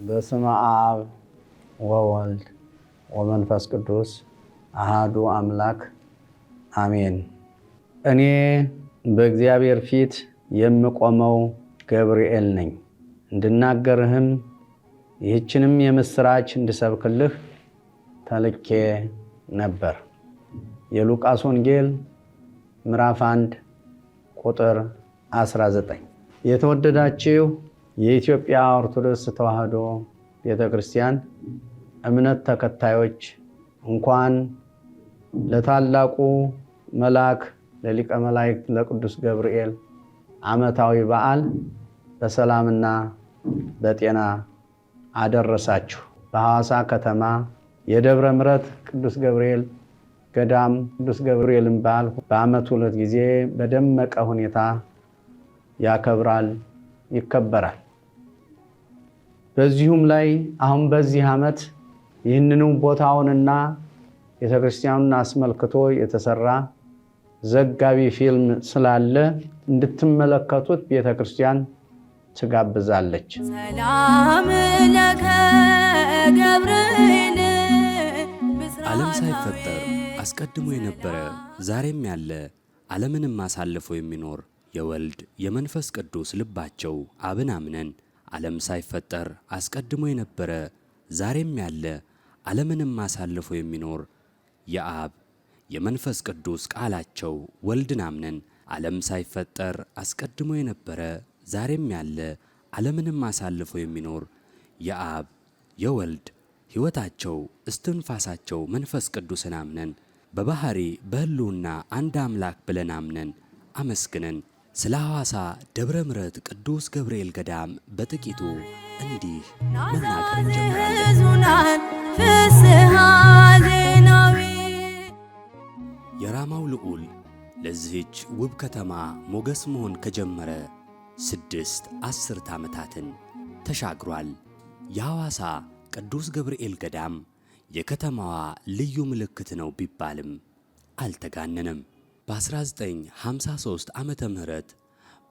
በስመ አብ ወወልድ ወመንፈስ ቅዱስ አሃዱ አምላክ አሜን። እኔ በእግዚአብሔር ፊት የምቆመው ገብርኤል ነኝ። እንድናገርህም ይህችንም የምስራች እንድሰብክልህ ተልኬ ነበር። የሉቃስ ወንጌል ምዕራፍ 1 ቁጥር 19። የተወደዳችሁ የኢትዮጵያ ኦርቶዶክስ ተዋሕዶ ቤተክርስቲያን እምነት ተከታዮች እንኳን ለታላቁ መልአክ ለሊቀ መላእክት ለቅዱስ ገብርኤል ዓመታዊ በዓል በሰላምና በጤና አደረሳችሁ። በሐዋሳ ከተማ የደብረ ምሕረት ቅዱስ ገብርኤል ገዳም ቅዱስ ገብርኤልን በዓል በዓመት 2 ጊዜ በደመቀ ሁኔታ ያከብራል፣ ይከበራል። በዚሁም ላይ አሁን በዚህ ዓመት ይህንኑ ቦታውንና ቤተክርስቲያኑን አስመልክቶ የተሰራ ዘጋቢ ፊልም ስላለ እንድትመለከቱት ቤተክርስቲያን ትጋብዛለች። ሰላም ለከ ገብርኤል። ዓለም ሳይፈጠር አስቀድሞ የነበረ ዛሬም ያለ ዓለምንም አሳልፎ የሚኖር የወልድ የመንፈስ ቅዱስ ልባቸው አብን አምነን ዓለም ሳይፈጠር አስቀድሞ የነበረ ዛሬም ያለ ዓለምንም አሳልፎ የሚኖር የአብ የመንፈስ ቅዱስ ቃላቸው ወልድን አምነን ዓለም ሳይፈጠር አስቀድሞ የነበረ ዛሬም ያለ ዓለምንም አሳልፎ የሚኖር የአብ የወልድ ሕይወታቸው እስትንፋሳቸው መንፈስ ቅዱስን አምነን በባህሪ በሕልውና አንድ አምላክ ብለን አምነን አመስግነን ስለ ሐዋሳ ደብረ ምሕረት ቅዱስ ገብርኤል ገዳም በጥቂቱ እንዲህ መናገር እንጀምራለን። የራማው ልዑል ለዚህች ውብ ከተማ ሞገስ መሆን ከጀመረ 6 አስርት ዓመታትን ተሻግሯል። የሐዋሳ ቅዱስ ገብርኤል ገዳም የከተማዋ ልዩ ምልክት ነው ቢባልም አልተጋነነም። በ1953 ዓመተ ምህረት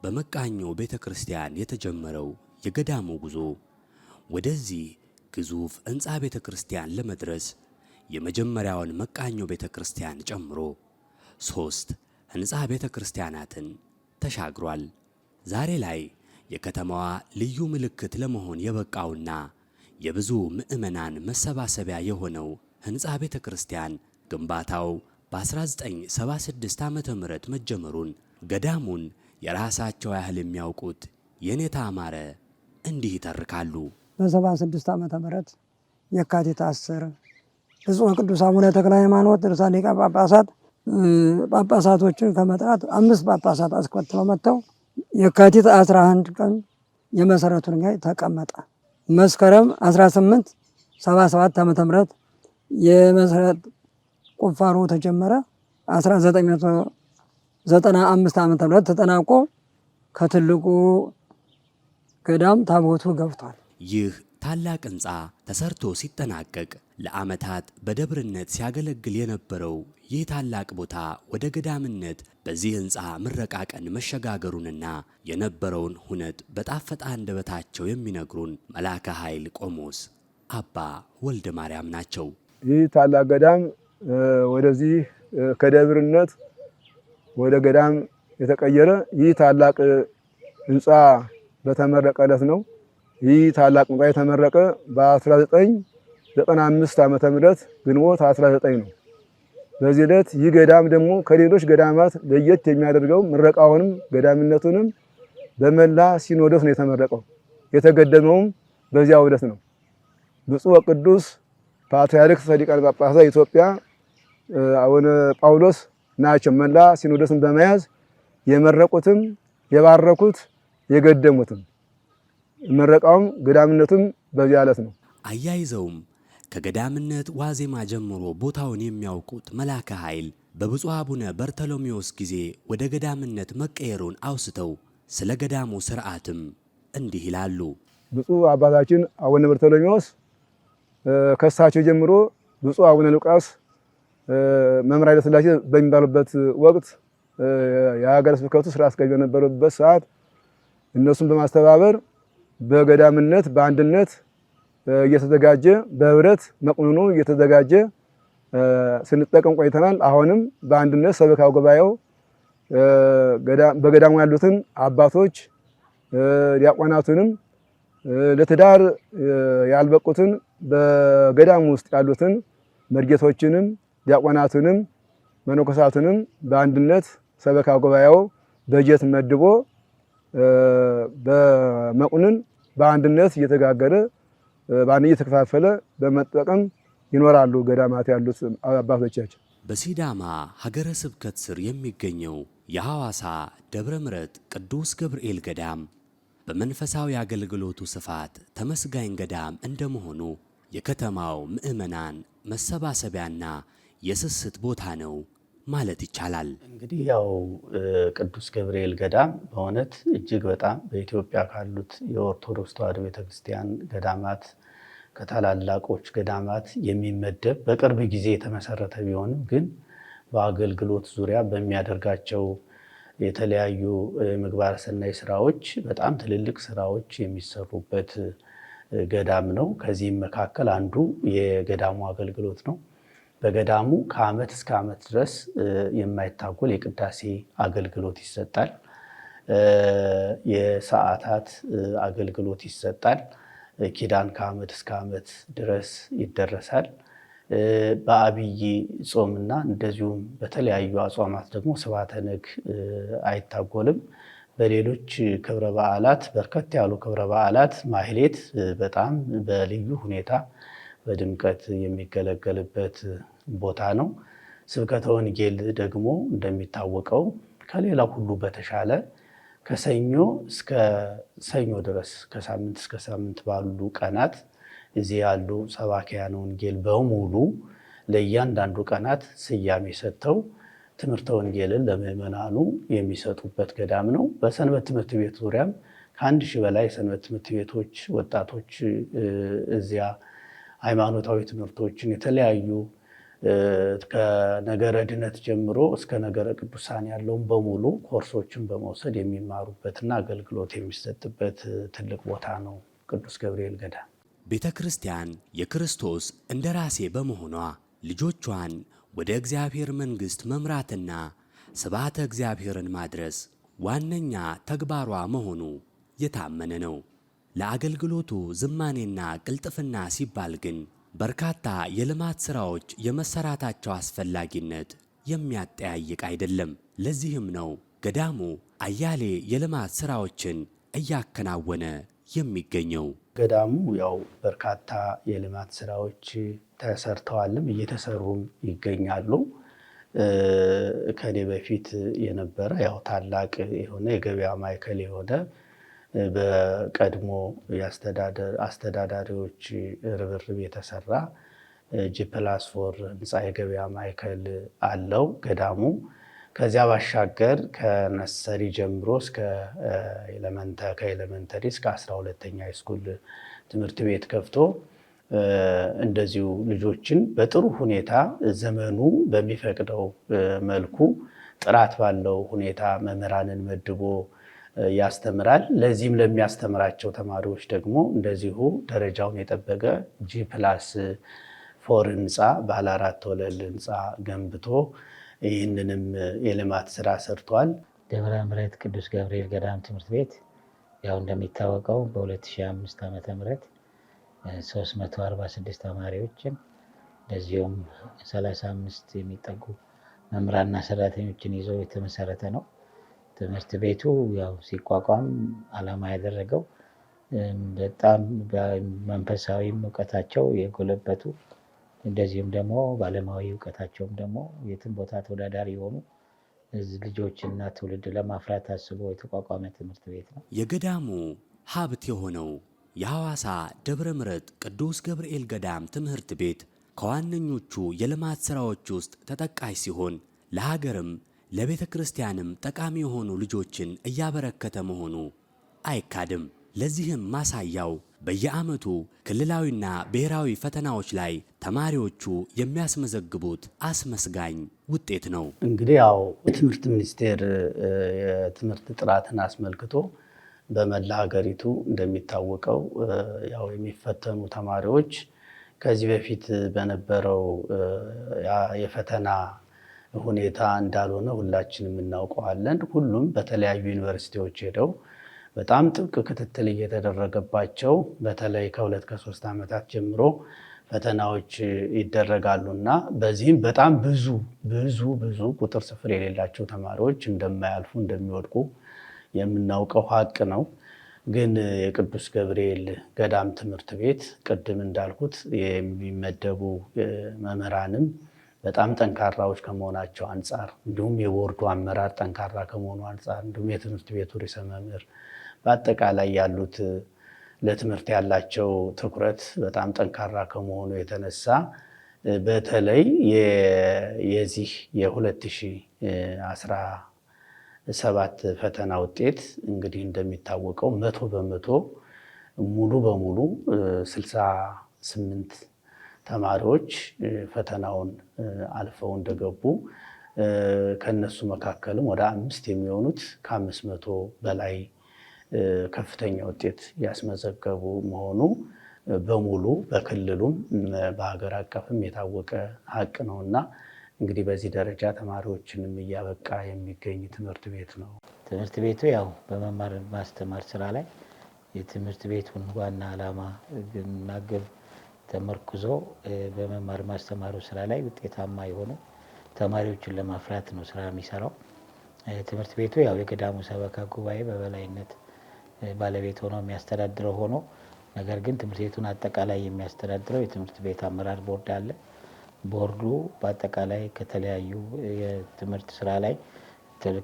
በመቃኞ ቤተ ክርስቲያን የተጀመረው የገዳሙ ጉዞ ወደዚህ ግዙፍ ሕንፃ ቤተ ክርስቲያን ለመድረስ የመጀመሪያውን መቃኞ ቤተ ክርስቲያን ጨምሮ 3 ሕንፃ ቤተ ክርስቲያናትን ተሻግሯል። ዛሬ ላይ የከተማዋ ልዩ ምልክት ለመሆን የበቃውና የብዙ ምዕመናን መሰባሰቢያ የሆነው ሕንፃ ቤተ ክርስቲያን ግንባታው በ1976 ዓመተ ምህረት መጀመሩን ገዳሙን የራሳቸው ያህል የሚያውቁት የኔታ አማረ እንዲህ ይተርካሉ። በ76 ዓመተ ምህረት የካቲት 10 ብፁዕ ቅዱስ አቡነ ተክለ ሃይማኖት ርዕሰ ሊቃነ ጳጳሳት ጳጳሳቶችን ከመጥራት 5 ጳጳሳት አስከትለው መጥተው የካቲት 11 ቀን የመሰረቱ ድንጋይ ተቀመጠ። መስከረም 1877 ዓመተ ምህረት የመሰረት ቁፋሮ ተጀመረ። 1995 ዓመተ ምህረት ተጠናቆ ከትልቁ ገዳም ታቦቱ ገብቷል። ይህ ታላቅ ሕንፃ ተሰርቶ ሲጠናቀቅ ለዓመታት በደብርነት ሲያገለግል የነበረው ይህ ታላቅ ቦታ ወደ ገዳምነት በዚህ ሕንፃ ምረቃ ቀን መሸጋገሩንና የነበረውን ሁነት በጣፈጠ አንደበታቸው የሚነግሩን መልአከ ኃይል ቆሞስ አባ ወልደ ማርያም ናቸው። ይህ ታላቅ ገዳም ወደዚህ ከደብርነት ወደ ገዳም የተቀየረ ይህ ታላቅ ሕንፃ በተመረቀለት ነው። ይህ ታላቅ ሕንፃ የተመረቀ በ1995 ዓመተ ምህረት ግንቦት 19 ነው። በዚህ ዕለት ይህ ገዳም ደግሞ ከሌሎች ገዳማት ለየት የሚያደርገው ምረቃውንም ገዳምነቱንም በመላ ሲኖዶስ ነው የተመረቀው። የተገደመውም በዚያው ዕለት ነው። ብፁዕ ወቅዱስ ፓትርያርክ ሊቃነ ጳጳሳት ዘኢትዮጵያ አቡነ ጳውሎስ ናቸው መላ ሲኖዶስን በመያዝ የመረቁትም የባረኩት የገደሙትም። ምረቃውም ገዳምነቱም በዚያ ዕለት ነው። አያይዘውም ከገዳምነት ዋዜማ ጀምሮ ቦታውን የሚያውቁት መልአከ ኃይል በብፁዕ አቡነ በርተሎሜዎስ ጊዜ ወደ ገዳምነት መቀየሩን አውስተው ስለ ገዳሙ ሥርዓትም እንዲህ ይላሉ። ብፁዕ አባታችን አቡነ በርተሎሜዎስ ከሳቸው ጀምሮ ብፁዕ አቡነ ሉቃስ መምህር ኃይለ ሥላሴ በሚባሉበት ወቅት የሀገረ ስብከቱ ስራ አስኪያጅ በነበሩበት ሰዓት እነሱን በማስተባበር በገዳምነት በአንድነት እየተዘጋጀ በህብረት መቁንኑ እየተዘጋጀ ስንጠቀም ቆይተናል። አሁንም በአንድነት ሰበካ ጉባኤው በገዳሙ ያሉትን አባቶች ዲያቆናቱንም ለትዳር ያልበቁትን በገዳሙ ውስጥ ያሉትን መርጌቶችንም ዲያቆናቱንም መነኮሳቱንም በአንድነት ሰበካ ጉባኤው በጀት መድቦ በመቁንን በአንድነት እየተጋገረ በአንድ እየተከፋፈለ በመጠቀም ይኖራሉ ገዳማት ያሉት አባቶቻችን። በሲዳማ ሀገረ ስብከት ስር የሚገኘው የሐዋሳ ደብረ ምሕረት ቅዱስ ገብርኤል ገዳም በመንፈሳዊ አገልግሎቱ ስፋት ተመስጋኝ ገዳም እንደመሆኑ የከተማው ምዕመናን መሰባሰቢያና የስስት ቦታ ነው ማለት ይቻላል። እንግዲህ ያው ቅዱስ ገብርኤል ገዳም በእውነት እጅግ በጣም በኢትዮጵያ ካሉት የኦርቶዶክስ ተዋሕዶ ቤተክርስቲያን ገዳማት ከታላላቆች ገዳማት የሚመደብ በቅርብ ጊዜ የተመሰረተ ቢሆንም ግን በአገልግሎት ዙሪያ በሚያደርጋቸው የተለያዩ ምግባረ ሰናይ ስራዎች በጣም ትልልቅ ስራዎች የሚሰሩበት ገዳም ነው። ከዚህም መካከል አንዱ የገዳሙ አገልግሎት ነው። በገዳሙ ከዓመት እስከ ዓመት ድረስ የማይታጎል የቅዳሴ አገልግሎት ይሰጣል። የሰዓታት አገልግሎት ይሰጣል። ኪዳን ከዓመት እስከ ዓመት ድረስ ይደረሳል። በአብይ ጾምና እንደዚሁም በተለያዩ አጽዋማት ደግሞ ስብሐተ ነግ አይታጎልም። በሌሎች ክብረ በዓላት በርከት ያሉ ክብረ በዓላት ማህሌት በጣም በልዩ ሁኔታ በድምቀት የሚገለገልበት ቦታ ነው። ስብከተ ወንጌል ደግሞ እንደሚታወቀው ከሌላው ሁሉ በተሻለ ከሰኞ እስከ ሰኞ ድረስ ከሳምንት እስከ ሳምንት ባሉ ቀናት እዚህ ያሉ ሰባክያነ ወንጌል በሙሉ ለእያንዳንዱ ቀናት ስያሜ ሰጥተው ትምህርተ ወንጌልን ለምዕመናኑ የሚሰጡበት ገዳም ነው። በሰንበት ትምህርት ቤት ዙሪያም ከ1000 በላይ የሰንበት ትምህርት ቤቶች ወጣቶች እዚያ ሃይማኖታዊ ትምህርቶችን የተለያዩ ከነገረ ድነት ጀምሮ እስከ ነገረ ቅዱሳን ያለውን በሙሉ ኮርሶችን በመውሰድ የሚማሩበትና አገልግሎት የሚሰጥበት ትልቅ ቦታ ነው ቅዱስ ገብርኤል ገዳም። ቤተ ክርስቲያን የክርስቶስ እንደራሴ በመሆኗ ልጆቿን ወደ እግዚአብሔር መንግሥት መምራትና ስብሐተ እግዚአብሔርን ማድረስ ዋነኛ ተግባሯ መሆኑ የታመነ ነው። ለአገልግሎቱ ዝማኔና ቅልጥፍና ሲባል ግን በርካታ የልማት ሥራዎች የመሰራታቸው አስፈላጊነት የሚያጠያይቅ አይደለም። ለዚህም ነው ገዳሙ አያሌ የልማት ሥራዎችን እያከናወነ የሚገኘው። ገዳሙ ያው በርካታ የልማት ሥራዎች ተሰርተዋልም እየተሰሩም ይገኛሉ። ከኔ በፊት የነበረ ያው ታላቅ የሆነ የገበያ ማዕከል የሆነ በቀድሞ አስተዳዳሪዎች ርብርብ የተሰራ G+4 ህንፃ የገበያ ማዕከል አለው ገዳሙ። ከዚያ ባሻገር ከነሰሪ ጀምሮ እስከ ከኤሌመንተሪ እስከ 12ኛ ሃይስኩል ትምህርት ቤት ከፍቶ እንደዚሁ ልጆችን በጥሩ ሁኔታ ዘመኑ በሚፈቅደው መልኩ ጥራት ባለው ሁኔታ መምህራንን መድቦ ያስተምራል። ለዚህም ለሚያስተምራቸው ተማሪዎች ደግሞ እንደዚሁ ደረጃውን የጠበቀ G+4 ህንፃ ባለ 4 ወለል ህንፃ ገንብቶ ይህንንም የልማት ስራ ሰርቷል። ደብረ ምሕረት ቅዱስ ገብርኤል ገዳም ትምህርት ቤት ያው እንደሚታወቀው በ2005 ዓ.ም 346 ተማሪዎችን እንደዚሁም 35 የሚጠጉ መምህራንና ሰራተኞችን ይዞ የተመሰረተ ነው። ትምህርት ቤቱ ያው ሲቋቋም ዓላማ ያደረገው በጣም መንፈሳዊ እውቀታቸው የጎለበቱ እንደዚሁም ደግሞ ባለማዊ እውቀታቸውም ደግሞ የትም ቦታ ተወዳዳሪ የሆኑ ልጆችና ትውልድ ለማፍራት አስቦ የተቋቋመ ትምህርት ቤት ነው። የገዳሙ ሀብት የሆነው የሐዋሳ ደብረ ምሕረት ቅዱስ ገብርኤል ገዳም ትምህርት ቤት ከዋነኞቹ የልማት ሥራዎች ውስጥ ተጠቃሽ ሲሆን ለሀገርም ለቤተ ክርስቲያንም ጠቃሚ የሆኑ ልጆችን እያበረከተ መሆኑ አይካድም። ለዚህም ማሳያው በየዓመቱ ክልላዊና ብሔራዊ ፈተናዎች ላይ ተማሪዎቹ የሚያስመዘግቡት አስመስጋኝ ውጤት ነው። እንግዲህ ያው የትምህርት ሚኒስቴር የትምህርት ጥራትን አስመልክቶ በመላ ሀገሪቱ እንደሚታወቀው ያው የሚፈተኑ ተማሪዎች ከዚህ በፊት በነበረው የፈተና ሁኔታ እንዳልሆነ ሁላችንም እናውቀዋለን። ሁሉም በተለያዩ ዩኒቨርሲቲዎች ሄደው በጣም ጥብቅ ክትትል እየተደረገባቸው በተለይ ከ2 ከ3 ዓመታት ጀምሮ ፈተናዎች ይደረጋሉና በዚህም በጣም ብዙ ቁጥር ስፍር የሌላቸው ተማሪዎች እንደማያልፉ እንደሚወድቁ የምናውቀው ሀቅ ነው። ግን የቅዱስ ገብርኤል ገዳም ትምህርት ቤት ቅድም እንዳልኩት የሚመደቡ መምህራንም በጣም ጠንካራዎች ከመሆናቸው አንጻር እንዲሁም የቦርዱ አመራር ጠንካራ ከመሆኑ አንጻር እንዲሁም የትምህርት ቤቱ ርዕሰ መምህር በአጠቃላይ ያሉት ለትምህርት ያላቸው ትኩረት በጣም ጠንካራ ከመሆኑ የተነሳ በተለይ የዚህ የ2017 ፈተና ውጤት እንግዲህ እንደሚታወቀው 100% ሙሉ በሙሉ 68 ተማሪዎች ፈተናውን አልፈው እንደገቡ ከነሱ መካከልም ወደ 5 የሚሆኑት ከ500 በላይ ከፍተኛ ውጤት ያስመዘገቡ መሆኑ በሙሉ በክልሉም በሀገር አቀፍም የታወቀ ሀቅ ነውና እንግዲህ በዚህ ደረጃ ተማሪዎችንም እያበቃ የሚገኝ ትምህርት ቤት ነው። ትምህርት ቤቱ ያው በመማር ማስተማር ስራ ላይ የትምህርት ቤቱን ዋና ዓላማ እና ግብ ተመርኩዞ በመማር ማስተማሩ ስራ ላይ ውጤታማ የሆኑ ተማሪዎችን ለማፍራት ነው ስራ የሚሰራው። ትምህርት ቤቱ ያው የገዳሙ ሰበካ ጉባኤ በበላይነት ባለቤት ሆኖ የሚያስተዳድረው ሆኖ ነገር ግን ትምህርት ቤቱን አጠቃላይ የሚያስተዳድረው የትምህርት ቤት አመራር ቦርድ አለ። ቦርዱ በአጠቃላይ ከተለያዩ የትምህርት ስራ ላይ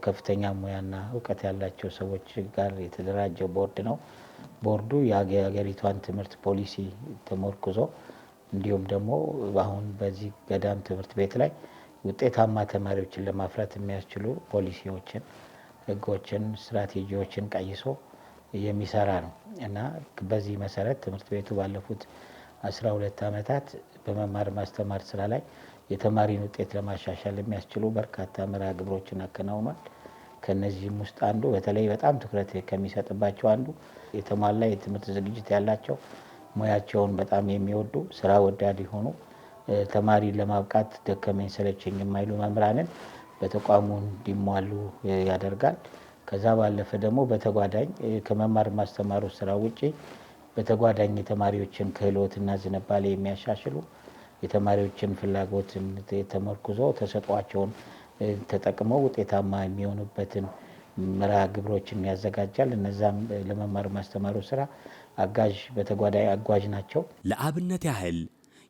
ከፍተኛ ሙያና እውቀት ያላቸው ሰዎች ጋር የተደራጀ ቦርድ ነው። ቦርዱ የሀገሪቷን ትምህርት ፖሊሲ ተመርኩዞ እንዲሁም ደግሞ አሁን በዚህ ገዳም ትምህርት ቤት ላይ ውጤታማ ተማሪዎችን ለማፍራት የሚያስችሉ ፖሊሲዎችን፣ ህጎችን፣ ስትራቴጂዎችን ቀይሶ የሚሰራ ነው እና በዚህ መሰረት ትምህርት ቤቱ ባለፉት 12 ዓመታት በመማር ማስተማር ስራ ላይ የተማሪን ውጤት ለማሻሻል የሚያስችሉ በርካታ መርሃ ግብሮችን አከናውኗል። ከነዚህም ውስጥ አንዱ በተለይ በጣም ትኩረት ከሚሰጥባቸው አንዱ የተሟላ የትምህርት ዝግጅት ያላቸው ሙያቸውን በጣም የሚወዱ ስራ ወዳድ የሆኑ ተማሪን ለማብቃት ደከመኝ ሰለቸኝ የማይሉ መምህራንን በተቋሙ እንዲሟሉ ያደርጋል። ከዛ ባለፈ ደግሞ በተጓዳኝ ከመማር ማስተማሩ ስራ ውጪ በተጓዳኝ የተማሪዎችን ክህሎትና ዝንባሌ የሚያሻሽሉ የተማሪዎችን ፍላጎትን ተመርኩዞ ተሰጧቸውን ተጠቅመው ውጤታማ የሚሆኑበትን መርሃ ግብሮችን ያዘጋጃል። እነዛም ለመማር ማስተማሩ ስራ አጋዥ በተጓዳኝ አጓዥ ናቸው። ለአብነት ያህል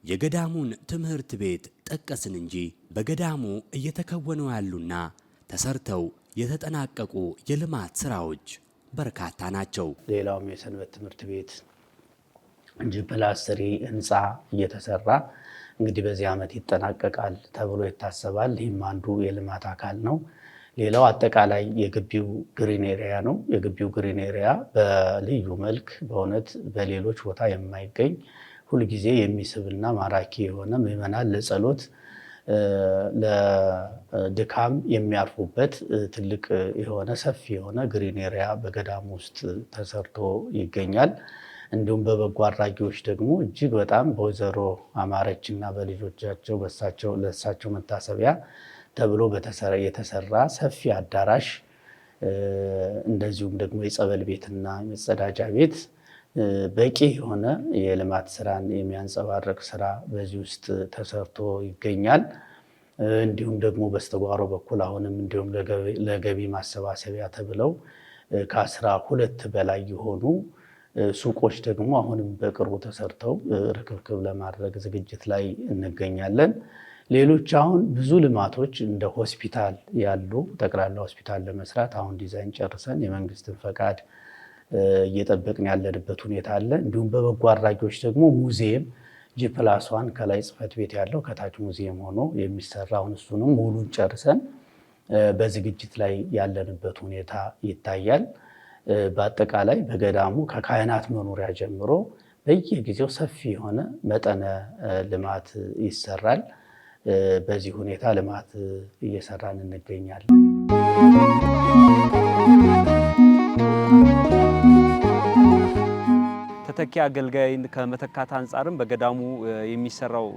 የገዳሙን ትምህርት ቤት ጠቀስን እንጂ በገዳሙ እየተከወኑ ያሉና ተሰርተው የተጠናቀቁ የልማት ስራዎች በርካታ ናቸው። ሌላውም የሰንበት ትምህርት ቤት ጂ+3 ህንፃ እየተሰራ እንግዲህ በዚህ ዓመት ይጠናቀቃል ተብሎ ይታሰባል። ይህም አንዱ የልማት አካል ነው። ሌላው አጠቃላይ የግቢው ግሪን ኤሪያ ነው። የግቢው ግሪን ኤሪያ በልዩ መልክ በእውነት በሌሎች ቦታ የማይገኝ ሁልጊዜ የሚስብና ማራኪ የሆነ ምዕመናን ለጸሎት ለድካም የሚያርፉበት ትልቅ የሆነ ሰፊ የሆነ ግሪን ኤሪያ በገዳሙ ውስጥ ተሰርቶ ይገኛል። እንዲሁም በበጎ አድራጊዎች ደግሞ እጅግ በጣም በወይዘሮ አማረችና በልጆቻቸው ለእሳቸው መታሰቢያ ተብሎ የተሰራ ሰፊ አዳራሽ እንደዚሁም ደግሞ የጸበል ቤትና መጸዳጃ ቤት በቂ የሆነ የልማት ስራን የሚያንጸባርቅ ስራ በዚህ ውስጥ ተሰርቶ ይገኛል። እንዲሁም ደግሞ በስተጓሮ በኩል አሁንም እንዲሁም ለገቢ ማሰባሰቢያ ተብለው ከ12 በላይ የሆኑ ሱቆች ደግሞ አሁንም በቅርቡ ተሰርተው ርክብክብ ለማድረግ ዝግጅት ላይ እንገኛለን። ሌሎች አሁን ብዙ ልማቶች እንደ ሆስፒታል ያሉ ጠቅላላ ሆስፒታል ለመስራት አሁን ዲዛይን ጨርሰን የመንግስትን ፈቃድ እየጠበቅን ያለንበት ሁኔታ አለ። እንዲሁም በበጎ አድራጊዎች ደግሞ ሙዚየም ጂ+1 ከላይ ጽሕፈት ቤት ያለው ከታች ሙዚየም ሆኖ የሚሰራ አሁን እሱንም ሙሉን ጨርሰን በዝግጅት ላይ ያለንበት ሁኔታ ይታያል። በአጠቃላይ በገዳሙ ከካህናት መኖሪያ ጀምሮ በየጊዜው ሰፊ የሆነ መጠነ ልማት ይሰራል። በዚህ ሁኔታ ልማት እየሰራን እንገኛለን። ተተኪ አገልጋይን ከመተካት አንጻርም በገዳሙ የሚሰራው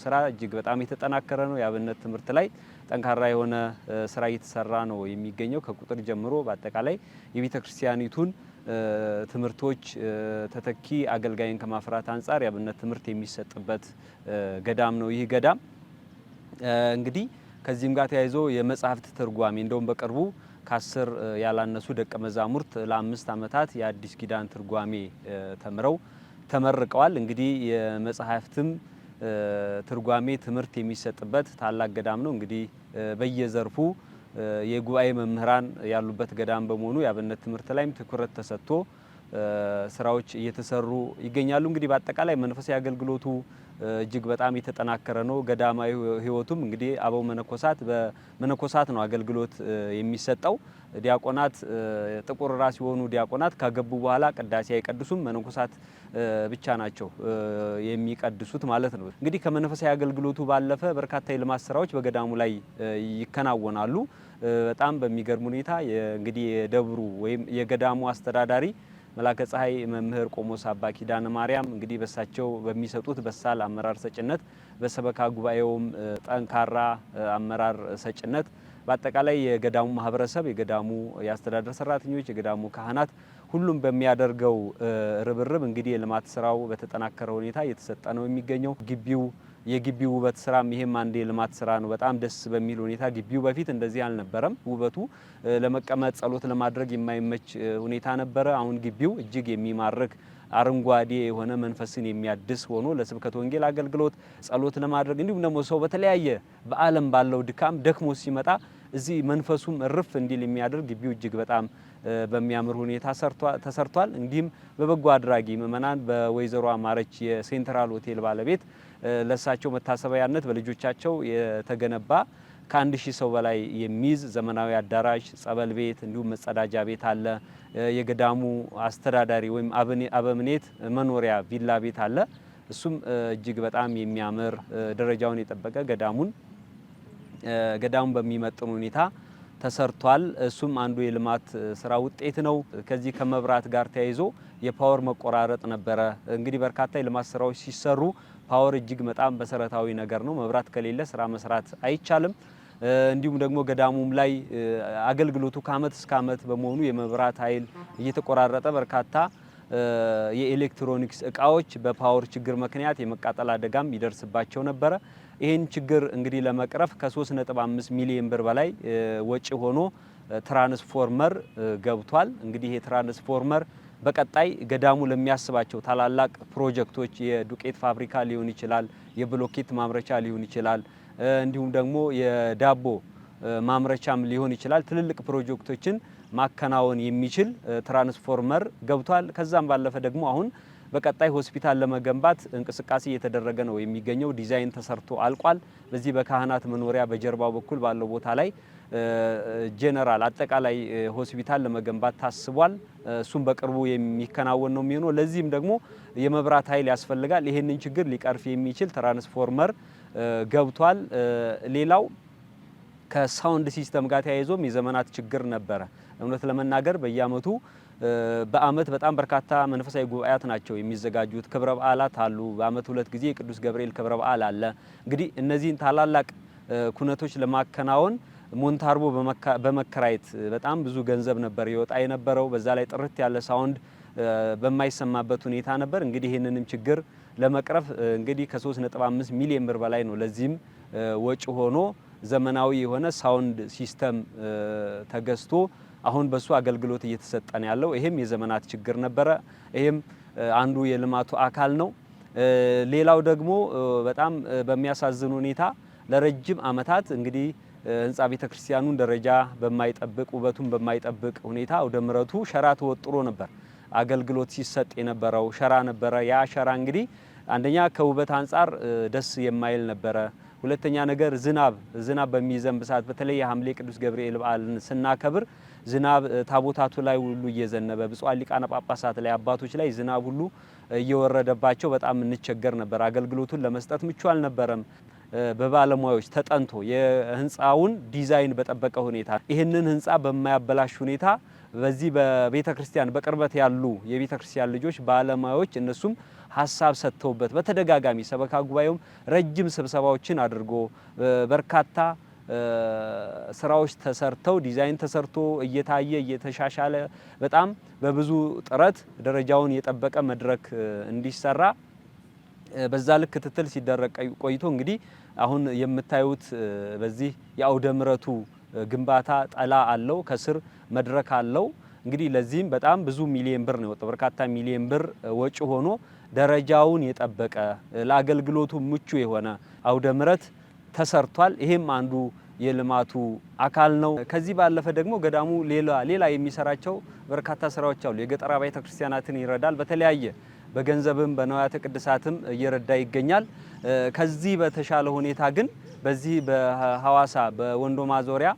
ስራ እጅግ በጣም የተጠናከረ ነው። የአብነት ትምህርት ላይ ጠንካራ የሆነ ስራ እየተሰራ ነው የሚገኘው። ከቁጥር ጀምሮ በአጠቃላይ የቤተ ክርስቲያኒቱን ትምህርቶች ተተኪ አገልጋይን ከማፍራት አንጻር የአብነት ትምህርት የሚሰጥበት ገዳም ነው። ይህ ገዳም እንግዲህ ከዚህም ጋር ተያይዞ የመጽሐፍት ትርጓሜ እንደውም በቅርቡ ከ10 ያላነሱ ደቀ መዛሙርት ለ5 ዓመታት የአዲስ ኪዳን ትርጓሜ ተምረው ተመርቀዋል። እንግዲህ የመጽሐፍትም ትርጓሜ ትምህርት የሚሰጥበት ታላቅ ገዳም ነው። እንግዲህ በየዘርፉ የጉባኤ መምህራን ያሉበት ገዳም በመሆኑ የአብነት ትምህርት ላይም ትኩረት ተሰጥቶ ስራዎች እየተሰሩ ይገኛሉ። እንግዲህ በአጠቃላይ መንፈሳዊ አገልግሎቱ እጅግ በጣም የተጠናከረ ነው። ገዳማዊ ሕይወቱም እንግዲህ አበው መነኮሳት በመነኮሳት ነው አገልግሎት የሚሰጠው። ዲያቆናት ጥቁር ራስ የሆኑ ዲያቆናት ካገቡ በኋላ ቅዳሴ አይቀድሱም። መነኮሳት ብቻ ናቸው የሚቀድሱት ማለት ነው። እንግዲህ ከመንፈሳዊ አገልግሎቱ ባለፈ በርካታ የልማት ስራዎች በገዳሙ ላይ ይከናወናሉ። በጣም በሚገርም ሁኔታ እንግዲህ የደብሩ ወይም የገዳሙ አስተዳዳሪ መላከ ፀሐይ መምህር ቆሞስ አባ ኪዳነ ማርያም እንግዲህ በሳቸው በሚሰጡት በሳል አመራር ሰጭነት በሰበካ ጉባኤውም ጠንካራ አመራር ሰጭነት በአጠቃላይ የገዳሙ ማህበረሰብ፣ የገዳሙ የአስተዳደር ሰራተኞች፣ የገዳሙ ካህናት ሁሉም በሚያደርገው ርብርብ እንግዲህ የልማት ስራው በተጠናከረ ሁኔታ እየተሰጠ ነው የሚገኘው። የግቢው ውበት ስራም ይሄም አንድ የልማት ስራ ነው። በጣም ደስ በሚል ሁኔታ ግቢው በፊት እንደዚህ አልነበረም። ውበቱ ለመቀመጥ ጸሎት ለማድረግ የማይመች ሁኔታ ነበረ። አሁን ግቢው እጅግ የሚማርክ አረንጓዴ የሆነ መንፈስን የሚያድስ ሆኖ ለስብከተ ወንጌል አገልግሎት ጸሎት ለማድረግ እንዲሁም ደግሞ ሰው በተለያየ በዓለም ባለው ድካም ደክሞ ሲመጣ እዚህ መንፈሱም እርፍ እንዲል የሚያደርግ ግቢው እጅግ በጣም በሚያምር ሁኔታ ተሰርቷል። እንዲሁም በበጎ አድራጊ ምእመናን በወይዘሮ አማረች የሴንትራል ሆቴል ባለቤት ለሳቸው መታሰቢያነት በልጆቻቸው የተገነባ ከ1000 ሰው በላይ የሚይዝ ዘመናዊ አዳራሽ፣ ጸበል ቤት እንዲሁም መጸዳጃ ቤት አለ። የገዳሙ አስተዳዳሪ ወይም አበምኔት መኖሪያ ቪላ ቤት አለ። እሱም እጅግ በጣም የሚያምር ደረጃውን የጠበቀ ገዳሙን በሚመጥን ሁኔታ ተሰርቷል። እሱም አንዱ የልማት ስራ ውጤት ነው። ከዚህ ከመብራት ጋር ተያይዞ የፓወር መቆራረጥ ነበረ። እንግዲህ በርካታ የልማት ስራዎች ሲሰሩ ፓወር እጅግ በጣም መሰረታዊ ነገር ነው። መብራት ከሌለ ስራ መስራት አይቻልም። እንዲሁም ደግሞ ገዳሙም ላይ አገልግሎቱ ከአመት እስከ አመት በመሆኑ የመብራት ኃይል እየተቆራረጠ በርካታ የኤሌክትሮኒክስ እቃዎች በፓወር ችግር ምክንያት የመቃጠል አደጋም ይደርስባቸው ነበረ። ይህን ችግር እንግዲህ ለመቅረፍ ከ3.5 ሚሊዮን ብር በላይ ወጪ ሆኖ ትራንስፎርመር ገብቷል። እንግዲህ ይሄ ትራንስፎርመር በቀጣይ ገዳሙ ለሚያስባቸው ታላላቅ ፕሮጀክቶች የዱቄት ፋብሪካ ሊሆን ይችላል፣ የብሎኬት ማምረቻ ሊሆን ይችላል፣ እንዲሁም ደግሞ የዳቦ ማምረቻም ሊሆን ይችላል። ትልልቅ ፕሮጀክቶችን ማከናወን የሚችል ትራንስፎርመር ገብቷል። ከዛም ባለፈ ደግሞ አሁን በቀጣይ ሆስፒታል ለመገንባት እንቅስቃሴ እየተደረገ ነው የሚገኘው። ዲዛይን ተሰርቶ አልቋል። በዚህ በካህናት መኖሪያ በጀርባው በኩል ባለው ቦታ ላይ ጄኔራል አጠቃላይ ሆስፒታል ለመገንባት ታስቧል። እሱም በቅርቡ የሚከናወን ነው የሚሆነው። ለዚህም ደግሞ የመብራት ኃይል ያስፈልጋል። ይህንን ችግር ሊቀርፍ የሚችል ትራንስፎርመር ገብቷል። ሌላው ከሳውንድ ሲስተም ጋር ተያይዞም የዘመናት ችግር ነበረ። እውነት ለመናገር በየአመቱ በአመት በጣም በርካታ መንፈሳዊ ጉባኤያት ናቸው የሚዘጋጁት። ክብረ በዓላት አሉ። በአመት 2 ጊዜ የቅዱስ ገብርኤል ክብረ በዓል አለ። እንግዲህ እነዚህን ታላላቅ ኩነቶች ለማከናወን ሞንታርቦ በመከራየት በጣም ብዙ ገንዘብ ነበር ይወጣ የነበረው። በዛ ላይ ጥርት ያለ ሳውንድ በማይሰማበት ሁኔታ ነበር። እንግዲህ ይህንንም ችግር ለመቅረፍ እንግዲህ ከ3.5 ሚሊዮን ብር በላይ ነው ለዚህም ወጪ ሆኖ ዘመናዊ የሆነ ሳውንድ ሲስተም ተገዝቶ አሁን በሱ አገልግሎት እየተሰጠ ነው ያለው። ይሄም የዘመናት ችግር ነበረ። ይሄም አንዱ የልማቱ አካል ነው። ሌላው ደግሞ በጣም በሚያሳዝን ሁኔታ ለረጅም አመታት እንግዲህ ህንጻ ቤተክርስቲያኑን ደረጃ በማይጠብቅ ውበቱን በማይጠብቅ ሁኔታ ወደ ምረቱ ሸራ ተወጥሮ ነበር አገልግሎት ሲሰጥ የነበረው ሸራ ነበረ። ያ ሸራ እንግዲህ አንደኛ ከውበት አንጻር ደስ የማይል ነበረ። ሁለተኛ ነገር ዝናብ በሚዘንብ ሰዓት በተለይ የሐምሌ ቅዱስ ገብርኤል በዓልን ስናከብር ዝናብ ታቦታቱ ላይ ሁሉ እየዘነበ ብፁዓን ሊቃነ ጳጳሳት ላይ አባቶች ላይ ዝናብ ሁሉ እየወረደባቸው በጣም እንቸገር ነበር። አገልግሎቱን ለመስጠት ምቹ አልነበረም። በባለሙያዎች ተጠንቶ የህንፃውን ዲዛይን በጠበቀ ሁኔታ ይህንን ህንፃ በማያበላሽ ሁኔታ በዚህ በቤተ ክርስቲያን በቅርበት ያሉ የቤተ ክርስቲያን ልጆች ባለሙያዎች እነሱም ሀሳብ ሰጥተውበት በተደጋጋሚ ሰበካ ጉባኤውም ረጅም ስብሰባዎችን አድርጎ በርካታ ስራዎች ተሰርተው ዲዛይን ተሰርቶ እየታየ እየተሻሻለ በጣም በብዙ ጥረት ደረጃውን የጠበቀ መድረክ እንዲሰራ በዛ ልክ ክትትል ሲደረግ ቆይቶ እንግዲህ አሁን የምታዩት በዚህ የአውደ ምሕረቱ ግንባታ ጠላ አለው፣ ከስር መድረክ አለው። እንግዲህ ለዚህም በጣም ብዙ ሚሊዮን ብር ነው የወጣው። በርካታ ሚሊዮን ብር ወጪ ሆኖ ደረጃውን የጠበቀ ለአገልግሎቱ ምቹ የሆነ አውደ ምሕረት ተሰርቷል። ይሄም አንዱ የልማቱ አካል ነው። ከዚህ ባለፈ ደግሞ ገዳሙ ሌላ የሚሰራቸው በርካታ ስራዎች አሉ። የገጠር አብያተ ክርስቲያናትን ይረዳል። በተለያየ በገንዘብም በንዋያተ ቅድሳትም እየረዳ ይገኛል። ከዚህ በተሻለ ሁኔታ ግን በዚህ በሐዋሳ በወንዶ ማዞሪያ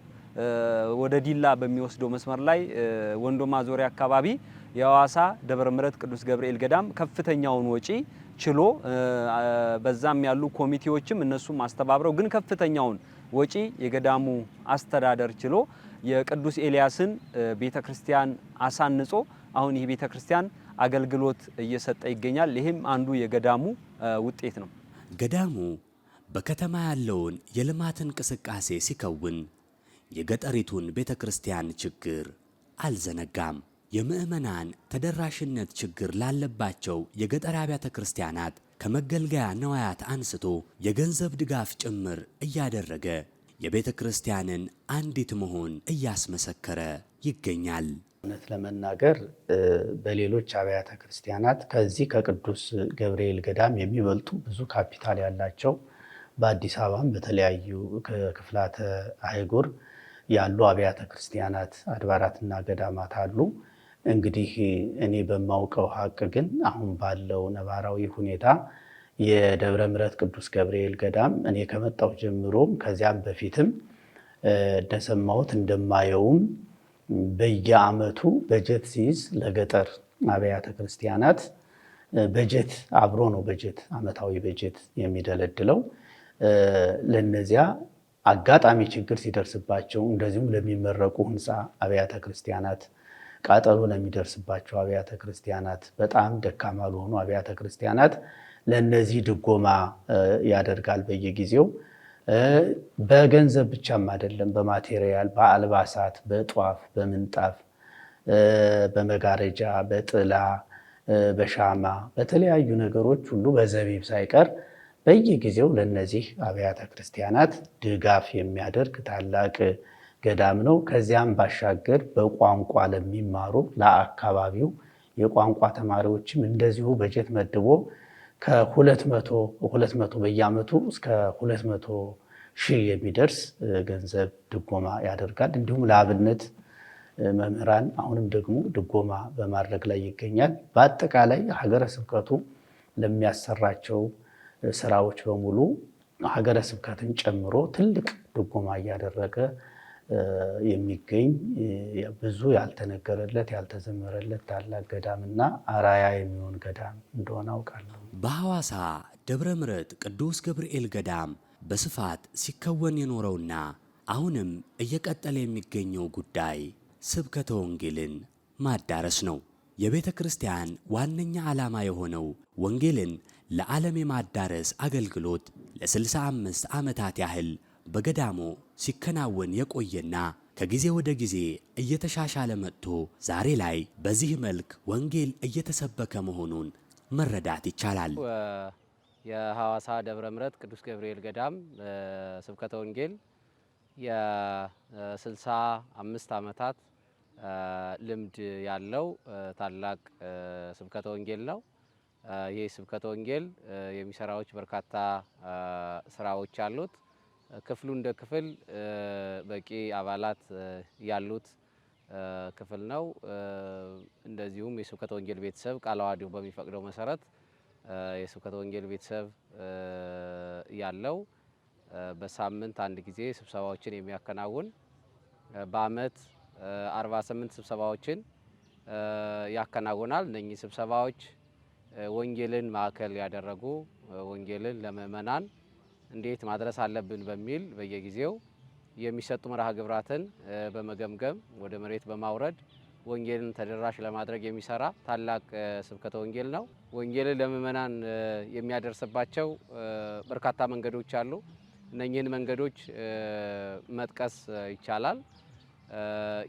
ወደ ዲላ በሚወስደው መስመር ላይ ወንዶ ማዞሪያ አካባቢ የሐዋሳ ደብረ ምሕረት ቅዱስ ገብርኤል ገዳም ከፍተኛውን ወጪ ችሎ በዛም ያሉ ኮሚቴዎችም እነሱም አስተባብረው ግን ከፍተኛውን ወጪ የገዳሙ አስተዳደር ችሎ የቅዱስ ኤልያስን ቤተክርስቲያን አሳንጾ አሁን ይህ ቤተክርስቲያን አገልግሎት እየሰጠ ይገኛል። ይህም አንዱ የገዳሙ ውጤት ነው። ገዳሙ በከተማ ያለውን የልማት እንቅስቃሴ ሲከውን የገጠሪቱን ቤተክርስቲያን ችግር አልዘነጋም። የምዕመናን ተደራሽነት ችግር ላለባቸው የገጠር አብያተ ክርስቲያናት ከመገልገያ ነዋያት አንስቶ የገንዘብ ድጋፍ ጭምር እያደረገ የቤተ ክርስቲያንን አንዲት መሆን እያስመሰከረ ይገኛል። እውነት ለመናገር በሌሎች አብያተ ክርስቲያናት ከዚህ ከቅዱስ ገብርኤል ገዳም የሚበልጡ ብዙ ካፒታል ያላቸው በአዲስ አበባም በተለያዩ ክፍላተ አህጉር ያሉ አብያተ ክርስቲያናት አድባራትና ገዳማት አሉ። እንግዲህ እኔ በማውቀው ሀቅ ግን አሁን ባለው ነባራዊ ሁኔታ የደብረ ምሕረት ቅዱስ ገብርኤል ገዳም እኔ ከመጣሁ ጀምሮም ከዚያም በፊትም እንደሰማሁት እንደማየውም በየዓመቱ በጀት ሲይዝ ለገጠር አብያተ ክርስቲያናት በጀት አብሮ ነው ዓመታዊ በጀት የሚደለድለው። ለነዚያ አጋጣሚ ችግር ሲደርስባቸው እንደዚሁም ለሚመረቁ ህንፃ አብያተ ክርስቲያናት ቃጠሎ ለሚደርስባቸው አብያተ ክርስቲያናት በጣም ደካማ ለሆኑ አብያተ ክርስቲያናት ለነዚህ ድጎማ ያደርጋል በየጊዜው። በገንዘብ ብቻም አይደለም፣ በማቴሪያል፣ በአልባሳት፣ በጧፍ፣ በምንጣፍ፣ በመጋረጃ፣ በጥላ፣ በሻማ፣ በተለያዩ ነገሮች ሁሉ በዘቢብ ሳይቀር በየጊዜው ለነዚህ አብያተ ክርስቲያናት ድጋፍ የሚያደርግ ታላቅ ገዳም ነው። ከዚያም ባሻገር በቋንቋ ለሚማሩ ለአካባቢው የቋንቋ ተማሪዎችም እንደዚሁ በጀት መድቦ ከ200 በየዓመቱ እስከ 200 ሺህ የሚደርስ ገንዘብ ድጎማ ያደርጋል። እንዲሁም ለአብነት መምህራን አሁንም ደግሞ ድጎማ በማድረግ ላይ ይገኛል። በአጠቃላይ ሀገረ ስብከቱ ለሚያሰራቸው ስራዎች በሙሉ ሀገረ ስብከትን ጨምሮ ትልቅ ድጎማ እያደረገ የሚገኝ ብዙ ያልተነገረለት ያልተዘመረለት ታላቅ ገዳምና አራያ የሚሆን ገዳም እንደሆነ አውቃለሁ። በሐዋሳ ደብረ ምሕረት ቅዱስ ገብርኤል ገዳም በስፋት ሲከወን የኖረውና አሁንም እየቀጠለ የሚገኘው ጉዳይ ስብከተ ወንጌልን ማዳረስ ነው። የቤተ ክርስቲያን ዋነኛ ዓላማ የሆነው ወንጌልን ለዓለም የማዳረስ አገልግሎት ለ65 ዓመታት ያህል በገዳሙ ሲከናወን የቆየና ከጊዜ ወደ ጊዜ እየተሻሻለ መጥቶ ዛሬ ላይ በዚህ መልክ ወንጌል እየተሰበከ መሆኑን መረዳት ይቻላል። የሐዋሳ ደብረ ምሕረት ቅዱስ ገብርኤል ገዳም ስብከተ ወንጌል የ65 ዓመታት ልምድ ያለው ታላቅ ስብከተ ወንጌል ነው። ይህ ስብከተ ወንጌል የሚሰራዎች በርካታ ስራዎች አሉት። ክፍሉ እንደ ክፍል በቂ አባላት ያሉት ክፍል ነው። እንደዚሁም የስብከተ ወንጌል ቤተሰብ ቃለ ዓዋዲው በሚፈቅደው መሰረት የስብከተ ወንጌል ቤተሰብ ያለው በሳምንት አንድ ጊዜ ስብሰባዎችን የሚያከናውን በአመት 48 ስብሰባዎችን ያከናውናል። እነኚህ ስብሰባዎች ወንጌልን ማዕከል ያደረጉ ወንጌልን ለምእመናን እንዴት ማድረስ አለብን በሚል በየጊዜው የሚሰጡ መርሃ ግብራትን በመገምገም ወደ መሬት በማውረድ ወንጌልን ተደራሽ ለማድረግ የሚሰራ ታላቅ ስብከተ ወንጌል ነው። ወንጌልን ለምእመናን የሚያደርስባቸው በርካታ መንገዶች አሉ። እነኚህን መንገዶች መጥቀስ ይቻላል።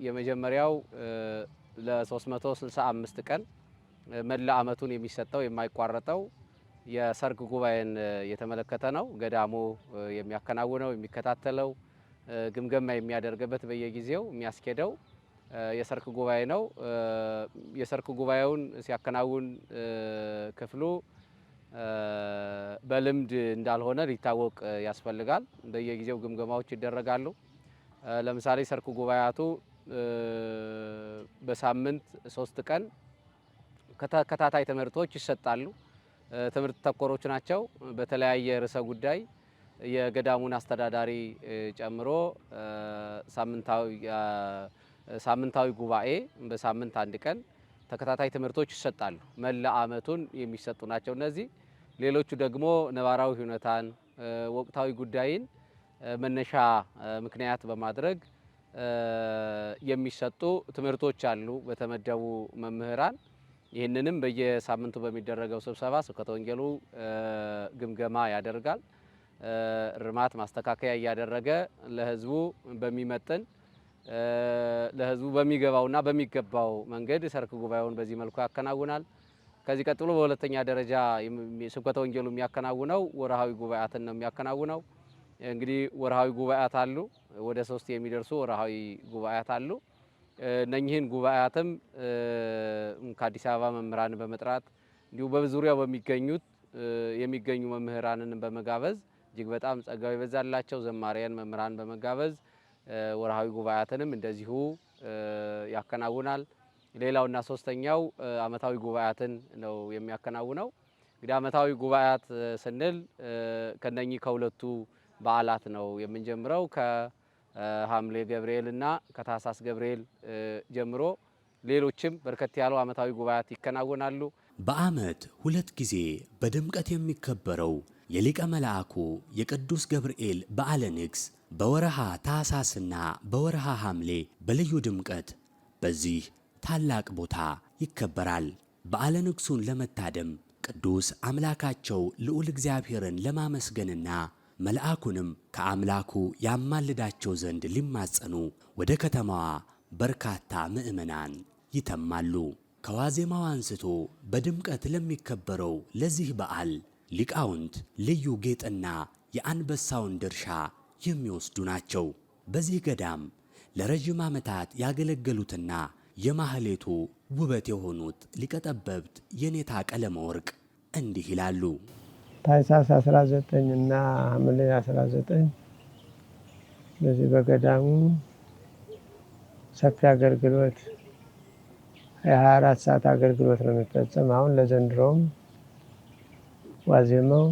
የመጀመሪያው ለ365 ቀን መላ ዓመቱን የሚሰጠው የማይቋረጠው የሰርክ ጉባኤን የተመለከተ ነው። ገዳሙ የሚያከናውነው የሚከታተለው ግምገማ የሚያደርግበት በየጊዜው የሚያስኬደው የሰርክ ጉባኤ ነው። የሰርክ ጉባኤውን ሲያከናውን ክፍሉ በልምድ እንዳልሆነ ሊታወቅ ያስፈልጋል። በየጊዜው ግምገማዎች ይደረጋሉ። ለምሳሌ ሰርክ ጉባኤያቱ በሳምንት 3 ቀን ተከታታይ ትምህርቶች ይሰጣሉ። ትምህርት ተኮሮች ናቸው። በተለያየ ርዕሰ ጉዳይ የገዳሙን አስተዳዳሪ ጨምሮ ሳምንታዊ ጉባኤ በሳምንት 1 ቀን ተከታታይ ትምህርቶች ይሰጣሉ። መላ ዓመቱን የሚሰጡ ናቸው እነዚህ። ሌሎቹ ደግሞ ነባራዊ ሁኔታን፣ ወቅታዊ ጉዳይን መነሻ ምክንያት በማድረግ የሚሰጡ ትምህርቶች አሉ በተመደቡ መምህራን። ይህንንም በየሳምንቱ በሚደረገው ስብሰባ ስብከተ ወንጌሉ ግምገማ ያደርጋል። እርማት ማስተካከያ እያደረገ ለሕዝቡ በሚመጥን ለሕዝቡ በሚገባውና በሚገባው መንገድ ሰርክ ጉባኤውን በዚህ መልኩ ያከናውናል። ከዚህ ቀጥሎ በሁለተኛ ደረጃ ስብከተ ወንጌሉ የሚያከናውነው ወርሃዊ ጉባኤያትን ነው የሚያከናውነው። እንግዲህ ወርሃዊ ጉባኤያት አሉ፣ ወደ 3 የሚደርሱ ወርሃዊ ጉባኤያት አሉ። እነኚህን ጉባኤያትም ከአዲስ አበባ መምህራን በመጥራት እንዲሁ በዙሪያው የሚገኙ መምህራንን በመጋበዝ እጅግ በጣም ጸጋው የበዛላቸው ዘማሪያን መምህራን በመጋበዝ ወርሃዊ ጉባኤያትንም እንደዚሁ ያከናውናል። ሌላውና ሶስተኛው ዓመታዊ ጉባኤያትን ነው የሚያከናውነው። እንግዲህ ዓመታዊ ጉባኤያት ስንል ከነኚህ ከሁለቱ በዓላት ነው የምንጀምረው። ከሐምሌ ገብርኤልና ከታህሳስ ገብርኤል ጀምሮ ሌሎችም በርከት ያሉ ዓመታዊ ጉባኤያት ይከናወናሉ። በዓመት 2 ጊዜ በድምቀት የሚከበረው የሊቀ መልአኩ የቅዱስ ገብርኤል በዓለ ንግሥ በወረሃ ታኅሳስና በወረሃ ሐምሌ በልዩ ድምቀት በዚህ ታላቅ ቦታ ይከበራል። በዓለ ንግሡን ለመታደም ቅዱስ አምላካቸው ልዑል እግዚአብሔርን ለማመስገንና መልአኩንም ከአምላኩ ያማልዳቸው ዘንድ ሊማጸኑ ወደ ከተማዋ በርካታ ምዕመናን ይተማሉ። ከዋዜማው አንስቶ በድምቀት ለሚከበረው ለዚህ በዓል ሊቃውንት ልዩ ጌጥና የአንበሳውን ድርሻ የሚወስዱ ናቸው። በዚህ ገዳም ለረጅም ዓመታት ያገለገሉትና የማህሌቱ ውበት የሆኑት ሊቀ ጠበብት የኔታ ቀለመ ወርቅ እንዲህ ይላሉ። ታኅሳስ 19 እና ሐምሌ 19 በዚህ በገዳሙ ሰፊ አገልግሎት 24 ሰዓት አገልግሎት ነው የሚፈጸም። አሁን ለዘንድሮም ዋዜማው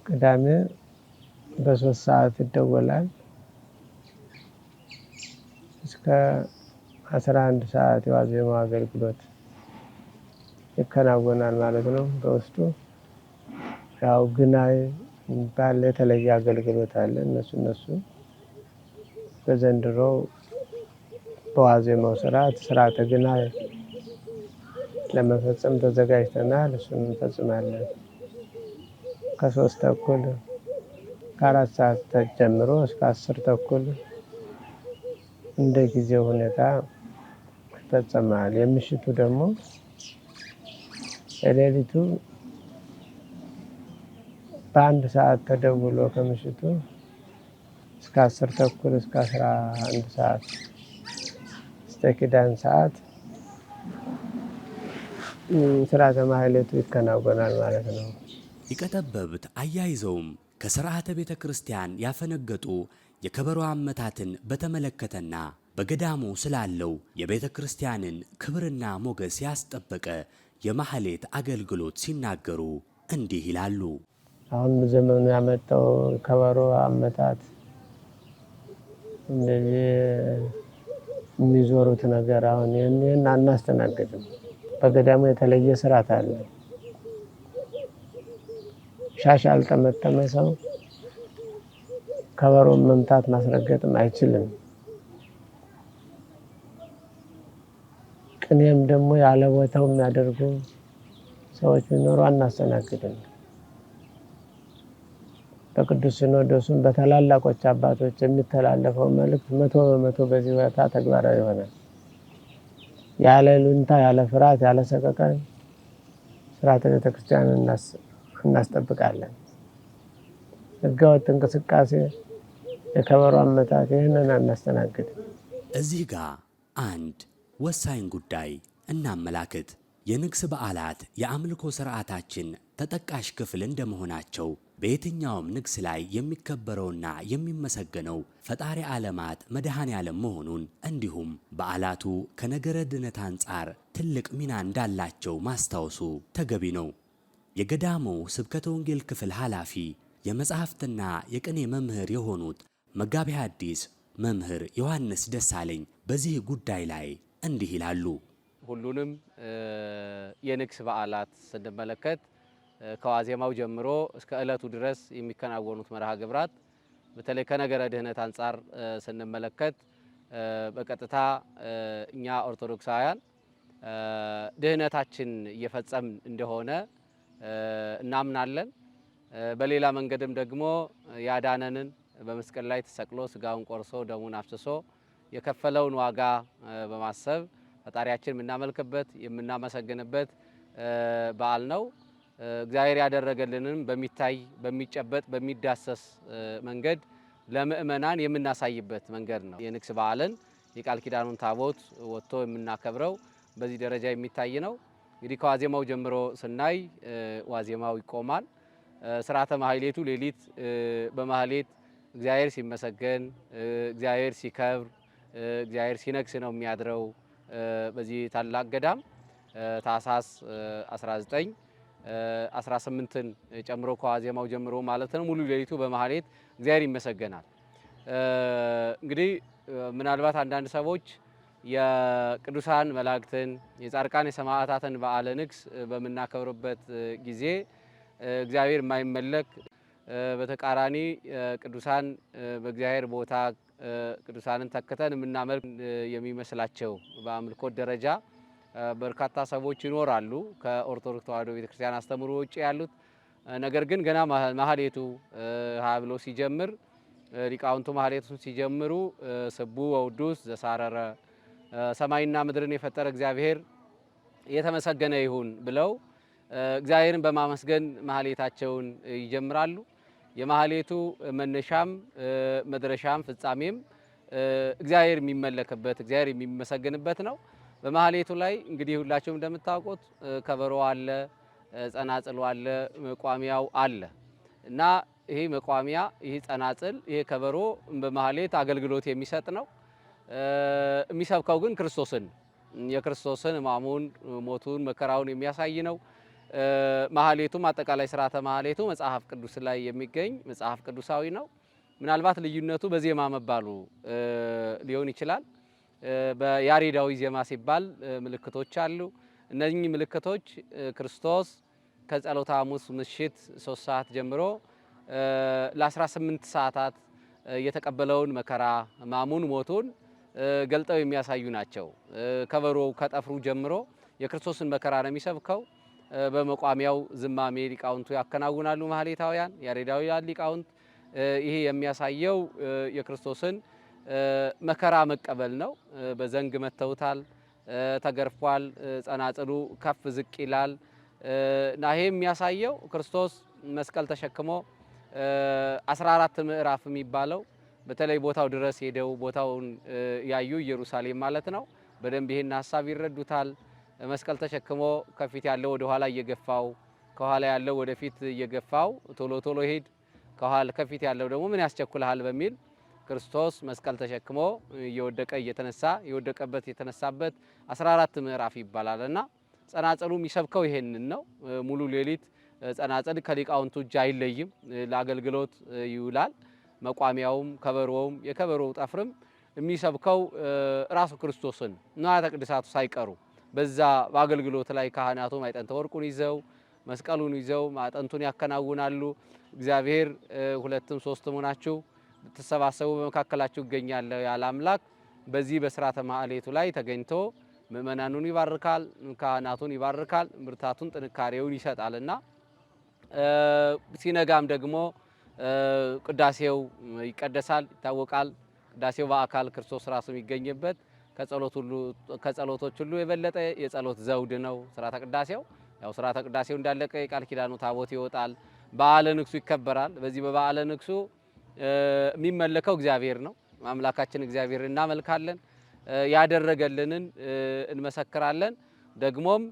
ቅዳሜ በ3 ሰዓት ይደወላል እስከ 11 ሰዓት የዋዜማው አገልግሎት ይከናወናል ማለት ነው። በውስጡ ያው ግናይ ባለ የተለየ አገልግሎት አለ። እነሱ በዘንድሮ በዋዜማው ስርዓተ ግናይ ለመፈጸም ተዘጋጅተናል። እሱን እንፈጽማለን። ከ3 ተኩል ከ4 ሰዓት ጀምሮ እስከ 10 ተኩል እንደ ጊዜው ሁኔታ ይፈጸማል። የምሽቱ ደግሞ የሌሊቱ በ1 ሰዓት ተደውሎ ከምሽቱ እስከ 10 ተኩል እስከ 11 ሰዓት እስከ ኪዳን ሰዓት ስርዓተ ማህሌቱ ይከናወናል ማለት ነው። ሊቀ ጠበብት አያይዘውም ከሥርዓተ ቤተ ክርስቲያን ያፈነገጡ የከበሮ አመታትን በተመለከተና በገዳሙ ስላለው የቤተ ክርስቲያንን ክብርና ሞገስ ያስጠበቀ የማህሌት አገልግሎት ሲናገሩ እንዲህ ይላሉ። አሁን ዘመኑ ያመጣው ከበሮ አመታት እንደዚህ የሚዞሩት ነገር አሁን ይህን አናስተናግድም። በገዳሙ የተለየ ስርዓት አለ። ሻሽ ያልጠመጠመ ሰው ከበሮ መምታት ማስረገጥም አይችልም። ቅኔም ደግሞ ያለ ቦታው የሚያደርጉ ሰዎች ቢኖሩ አናስተናግድም። በቅዱስ ሲኖዶሱም በታላላቆች አባቶች የሚተላለፈው መልእክት 100% በዚህ ቦታ ተግባራዊ ይሆናል። ያለ ሉንታ፣ ያለ ፍርሃት፣ ያለ ሰቀቀን ስርዓተ ቤተክርስቲያን እናስጠብቃለን። ህገወጥ እንቅስቃሴ፣ የከበሮ አመታት ይህንን አናስተናግድም። እዚህ ጋር አንድ ወሳኝ ጉዳይ እናመላክት። የንግስ በዓላት የአምልኮ ስርዓታችን ተጠቃሽ ክፍል እንደመሆናቸው በየትኛውም ንግስ ላይ የሚከበረውና የሚመሰገነው ፈጣሪ ዓለማት መድኃኔ ዓለም መሆኑን እንዲሁም በዓላቱ ከነገረ ድነት አንጻር ትልቅ ሚና እንዳላቸው ማስታወሱ ተገቢ ነው። የገዳሙ ስብከተ ወንጌል ክፍል ኃላፊ የመጽሐፍትና የቅኔ መምህር የሆኑት መጋቤ ሐዲስ መምህር ዮሐንስ ደሳለኝ በዚህ ጉዳይ ላይ እንዲህ ይላሉ። ሁሉንም የንግስ በዓላት ስንመለከት ከዋዜማው ጀምሮ እስከ ዕለቱ ድረስ የሚከናወኑት መርሃ ግብራት በተለይ ከነገረ ድህነት አንጻር ስንመለከት በቀጥታ እኛ ኦርቶዶክሳውያን ድህነታችን እየፈጸምን እንደሆነ እናምናለን። በሌላ መንገድም ደግሞ ያዳነንን በመስቀል ላይ ተሰቅሎ ስጋውን ቆርሶ ደሙን አፍስሶ የከፈለውን ዋጋ በማሰብ ፈጣሪያችን የምናመልክበት የምናመሰግንበት በዓል ነው። እግዚአብሔር ያደረገልንም በሚታይ በሚጨበጥ በሚዳሰስ መንገድ ለምእመናን የምናሳይበት መንገድ ነው። የንግስ በዓልን የቃል ኪዳኑን ታቦት ወጥቶ የምናከብረው በዚህ ደረጃ የሚታይ ነው። እንግዲህ ከዋዜማው ጀምሮ ስናይ ዋዜማው ይቆማል። ስርዓተ ማህሌቱ ሌሊት በማህሌት እግዚአብሔር ሲመሰገን፣ እግዚአብሔር ሲከብር፣ እግዚአብሔር ሲነግስ ነው የሚያድረው። በዚህ ታላቅ ገዳም ታኅሳስ 19 18ን ጨምሮ ከዋዜማው ጀምሮ ማለት ነው ሙሉ ሌሊቱ በማህሌት እግዚአብሔር ይመሰገናል። እንግዲህ ምናልባት አንዳንድ ሰዎች የቅዱሳን መላእክትን የጻድቃን የሰማዕታትን በዓለ ንግስ በምናከብርበት ጊዜ እግዚአብሔር የማይመለክ በተቃራኒ ቅዱሳን በእግዚአብሔር ቦታ ቅዱሳንን ተክተን የምናመልክ የሚመስላቸው በአምልኮት ደረጃ በርካታ ሰዎች ይኖራሉ፣ ከኦርቶዶክስ ተዋሕዶ ቤተክርስቲያን አስተምሮ ውጭ ያሉት። ነገር ግን ገና ማህሌቱ ሀ ብሎ ሲጀምር ሊቃውንቱ ማህሌቱን ሲጀምሩ ስቡ ወውዱስ ዘሳረረ ሰማይና ምድርን የፈጠረ እግዚአብሔር የተመሰገነ ይሁን ብለው እግዚአብሔርን በማመስገን ማህሌታቸውን ይጀምራሉ። የማህሌቱ መነሻም መድረሻም ፍጻሜም እግዚአብሔር የሚመለክበት እግዚአብሔር የሚመሰገንበት ነው። በማህሌቱ ላይ እንግዲህ ሁላችሁም እንደምታውቁት ከበሮ አለ፣ ጸናጽሉ አለ፣ መቋሚያው አለ እና ይሄ መቋሚያ፣ ይሄ ጸናጽል፣ ይሄ ከበሮ በማህሌት አገልግሎት የሚሰጥ ነው። የሚሰብከው ግን ክርስቶስን የክርስቶስን ሕማሙን፣ ሞቱን፣ መከራውን የሚያሳይ ነው። ማህሌቱም አጠቃላይ ስርዓተ ማህሌቱ መጽሐፍ ቅዱስ ላይ የሚገኝ መጽሐፍ ቅዱሳዊ ነው። ምናልባት ልዩነቱ በዜማ መባሉ ሊሆን ይችላል። በያሬዳዊ ዜማ ሲባል ምልክቶች አሉ። እነዚህ ምልክቶች ክርስቶስ ከጸሎተ ሐሙስ ምሽት 3 ሰዓት ጀምሮ ለ18 ሰዓታት የተቀበለውን መከራ ሕማሙን፣ ሞቱን ገልጠው የሚያሳዩ ናቸው። ከበሮው ከጠፍሩ ጀምሮ የክርስቶስን መከራ ነው የሚሰብከው። በመቋሚያው ዝማሜ ሊቃውንቱ ያከናውናሉ። ማህሌታውያን ያሬዳውያን ሊቃውንት ይሄ የሚያሳየው የክርስቶስን መከራ መቀበል ነው። በዘንግ መተውታል፣ ተገርፏል፣ ጸናጽሉ ከፍ ዝቅ ይላል እና ይሄ የሚያሳየው ክርስቶስ መስቀል ተሸክሞ 14 ምዕራፍ የሚባለው በተለይ ቦታው ድረስ ሄደው ቦታውን ያዩ ኢየሩሳሌም ማለት ነው በደንብ ይሄን ሀሳብ ይረዱታል። መስቀል ተሸክሞ ከፊት ያለው ወደ ኋላ እየገፋው ከኋላ ያለው ወደፊት እየገፋው ቶሎ ቶሎ ሄድ ከፊት ያለው ደግሞ ምን ያስቸኩልሃል በሚል ክርስቶስ መስቀል ተሸክሞ እየወደቀ እየተነሳ የወደቀበት የተነሳበት 14 ምዕራፍ ይባላልና ጸናጽሉ የሚሰብከው ይሄንን ነው። ሙሉ ሌሊት ጸናጽል ከሊቃውንቱ እጅ አይለይም፣ ለአገልግሎት ይውላል። መቋሚያውም ከበሮውም የከበሮው ጠፍርም የሚሰብከው ራሱ ክርስቶስን ንዋያተ ቅድሳቱ ሳይቀሩ በዛ በአገልግሎት ላይ ካህናቱ ማዕጠንተ ወርቁን ይዘው መስቀሉን ይዘው ማዕጠንቱን ያከናውናሉ። እግዚአብሔር ሁለትም ሶስትም ሆናችሁ ብትሰባሰቡ በመካከላችሁ እገኛለሁ ያለ አምላክ በዚህ በስርዓተ ማህሌቱ ላይ ተገኝቶ ምእመናኑን ይባርካል፣ ካህናቱን ይባርካል፣ ብርታቱን ጥንካሬውን ይሰጣልና ሲነጋም ደግሞ ቅዳሴው ይቀደሳል፣ ይታወቃል። ቅዳሴው በአካል ክርስቶስ ራሱ የሚገኝበት ከጸሎቶች ሁሉ የበለጠ የጸሎት ዘውድ ነው ስርዓተ ቅዳሴው። ያው ስርዓተ ቅዳሴው እንዳለቀ የቃል ኪዳኑ ታቦት ይወጣል፣ በዓለ ንግሱ ይከበራል። በዚህ በበዓለ ንግሱ የሚመለከው እግዚአብሔር ነው። አምላካችን እግዚአብሔር እናመልካለን፣ ያደረገልንን እንመሰክራለን። ደግሞም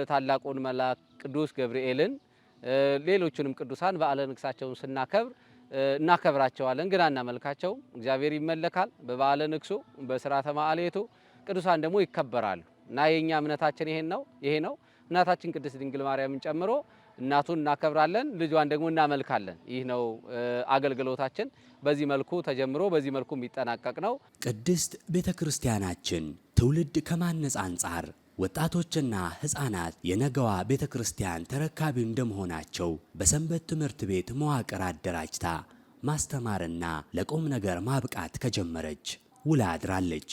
ታላቁን መልአክ ቅዱስ ገብርኤልን ሌሎቹንም ቅዱሳን በዓለ ንግሳቸውን ስናከብር እናከብራቸዋለን፣ ግን አናመልካቸውም። እግዚአብሔር ይመለካል በበዓለ ንግሱ በስርዓተ ማዕሌቱ፣ ቅዱሳን ደግሞ ይከበራሉ እና የኛ እምነታችን ይሄ ነው። እናታችን ቅድስት ድንግል ማርያምን ጨምሮ እናቱን እናከብራለን፣ ልጇን ደግሞ እናመልካለን። ይህ ነው አገልግሎታችን። በዚህ መልኩ ተጀምሮ በዚህ መልኩ የሚጠናቀቅ ነው። ቅድስት ቤተ ክርስቲያናችን ትውልድ ከማነጽ አንጻር ወጣቶችና ሕፃናት የነገዋ ቤተ ክርስቲያን ተረካቢ እንደመሆናቸው በሰንበት ትምህርት ቤት መዋቅር አደራጅታ ማስተማርና ለቁም ነገር ማብቃት ከጀመረች ውላ አድራለች።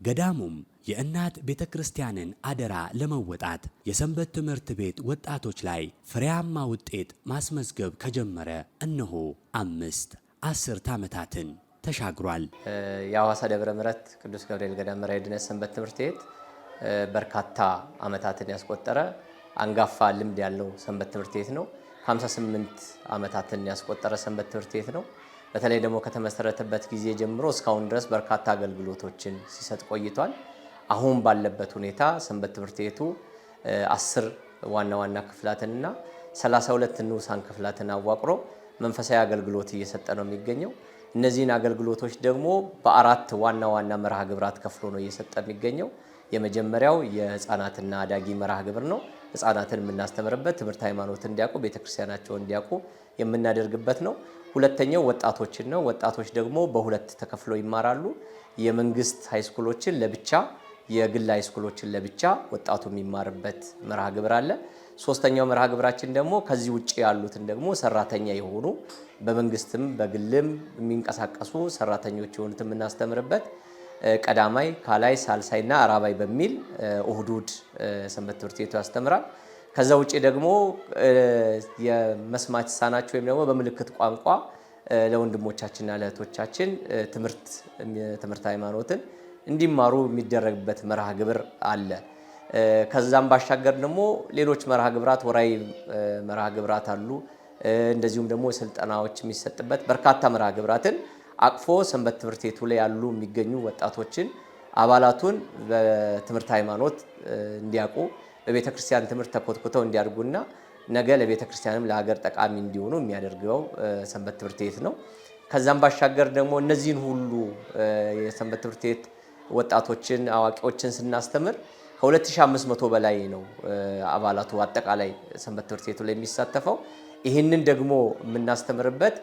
ገዳሙም የእናት ቤተ ክርስቲያንን አደራ ለመወጣት የሰንበት ትምህርት ቤት ወጣቶች ላይ ፍሬያማ ውጤት ማስመዝገብ ከጀመረ እነሆ 5 ዓመታትን ተሻግሯል። የሐዋሳ ደብረ ምሕረት ቅዱስ ገብርኤል ገዳም መርሐ ድኅነት ሰንበት ትምህርት ቤት በርካታ ዓመታትን ያስቆጠረ አንጋፋ ልምድ ያለው ሰንበት ትምህርት ቤት ነው። 58 ዓመታትን ያስቆጠረ ሰንበት ትምህርት ቤት ነው። በተለይ ደግሞ ከተመሰረተበት ጊዜ ጀምሮ እስካሁን ድረስ በርካታ አገልግሎቶችን ሲሰጥ ቆይቷል። አሁን ባለበት ሁኔታ ሰንበት ትምህርት ቤቱ 10 ዋና ዋና ክፍላትንና 32 ንዑሳን ክፍላትን አዋቅሮ መንፈሳዊ አገልግሎት እየሰጠ ነው የሚገኘው። እነዚህን አገልግሎቶች ደግሞ በ4 ዋና ዋና መርሃ ግብራት ከፍሎ ነው እየሰጠ የሚገኘው። የመጀመሪያው የህፃናትና አዳጊ መርሃ ግብር ነው። ህፃናትን የምናስተምርበት ትምህርት ሃይማኖትን እንዲያውቁ ቤተክርስቲያናቸውን እንዲያውቁ የምናደርግበት ነው። ሁለተኛው ወጣቶችን ነው። ወጣቶች ደግሞ በሁለት ተከፍለው ይማራሉ። የመንግስት ሃይስኩሎችን ለብቻ፣ የግል ሃይስኩሎችን ለብቻ ወጣቱ የሚማርበት መርሃ ግብር አለ። ሶስተኛው መርሃ ግብራችን ደግሞ ከዚህ ውጪ ያሉትን ደግሞ ሰራተኛ የሆኑ በመንግስትም በግልም የሚንቀሳቀሱ ሰራተኞች የሆኑትን የምናስተምርበት ቀዳማይ፣ ካላይ፣ ሳልሳይና አራባይ በሚል እሁድ ሰንበት ትምህርት ቤቱ ያስተምራል። ከዛ ውጪ ደግሞ የመስማት የተሳናቸው ወይም ደግሞ በምልክት ቋንቋ ለወንድሞቻችንና ለእህቶቻችን ትምህርት ሃይማኖትን እንዲማሩ የሚደረግበት መርሃ ግብር አለ። ከዛም ባሻገር ደግሞ ሌሎች መርሃ ግብራት፣ ወራዊ መርሃ ግብራት አሉ። እንደዚሁም ደግሞ ስልጠናዎች የሚሰጥበት በርካታ መርሃ ግብራትን አቅፎ ሰንበት ትምህርት ቤቱ ላይ ያሉ የሚገኙ ወጣቶችን አባላቱን በትምህርት ሃይማኖት እንዲያውቁ በቤተ ክርስቲያን ትምህርት ተኮትኩተው እንዲያድጉና ነገ ለቤተ ክርስቲያንም ለሀገር ጠቃሚ እንዲሆኑ የሚያደርገው ሰንበት ትምህርት ቤት ነው። ከዛም ባሻገር ደግሞ እነዚህን ሁሉ የሰንበት ትምህርት ቤት ወጣቶችን አዋቂዎችን ስናስተምር ከ2500 በላይ ነው አባላቱ አጠቃላይ ሰንበት ትምህርት ቤቱ ላይ የሚሳተፈው። ይህንን ደግሞ የምናስተምርበት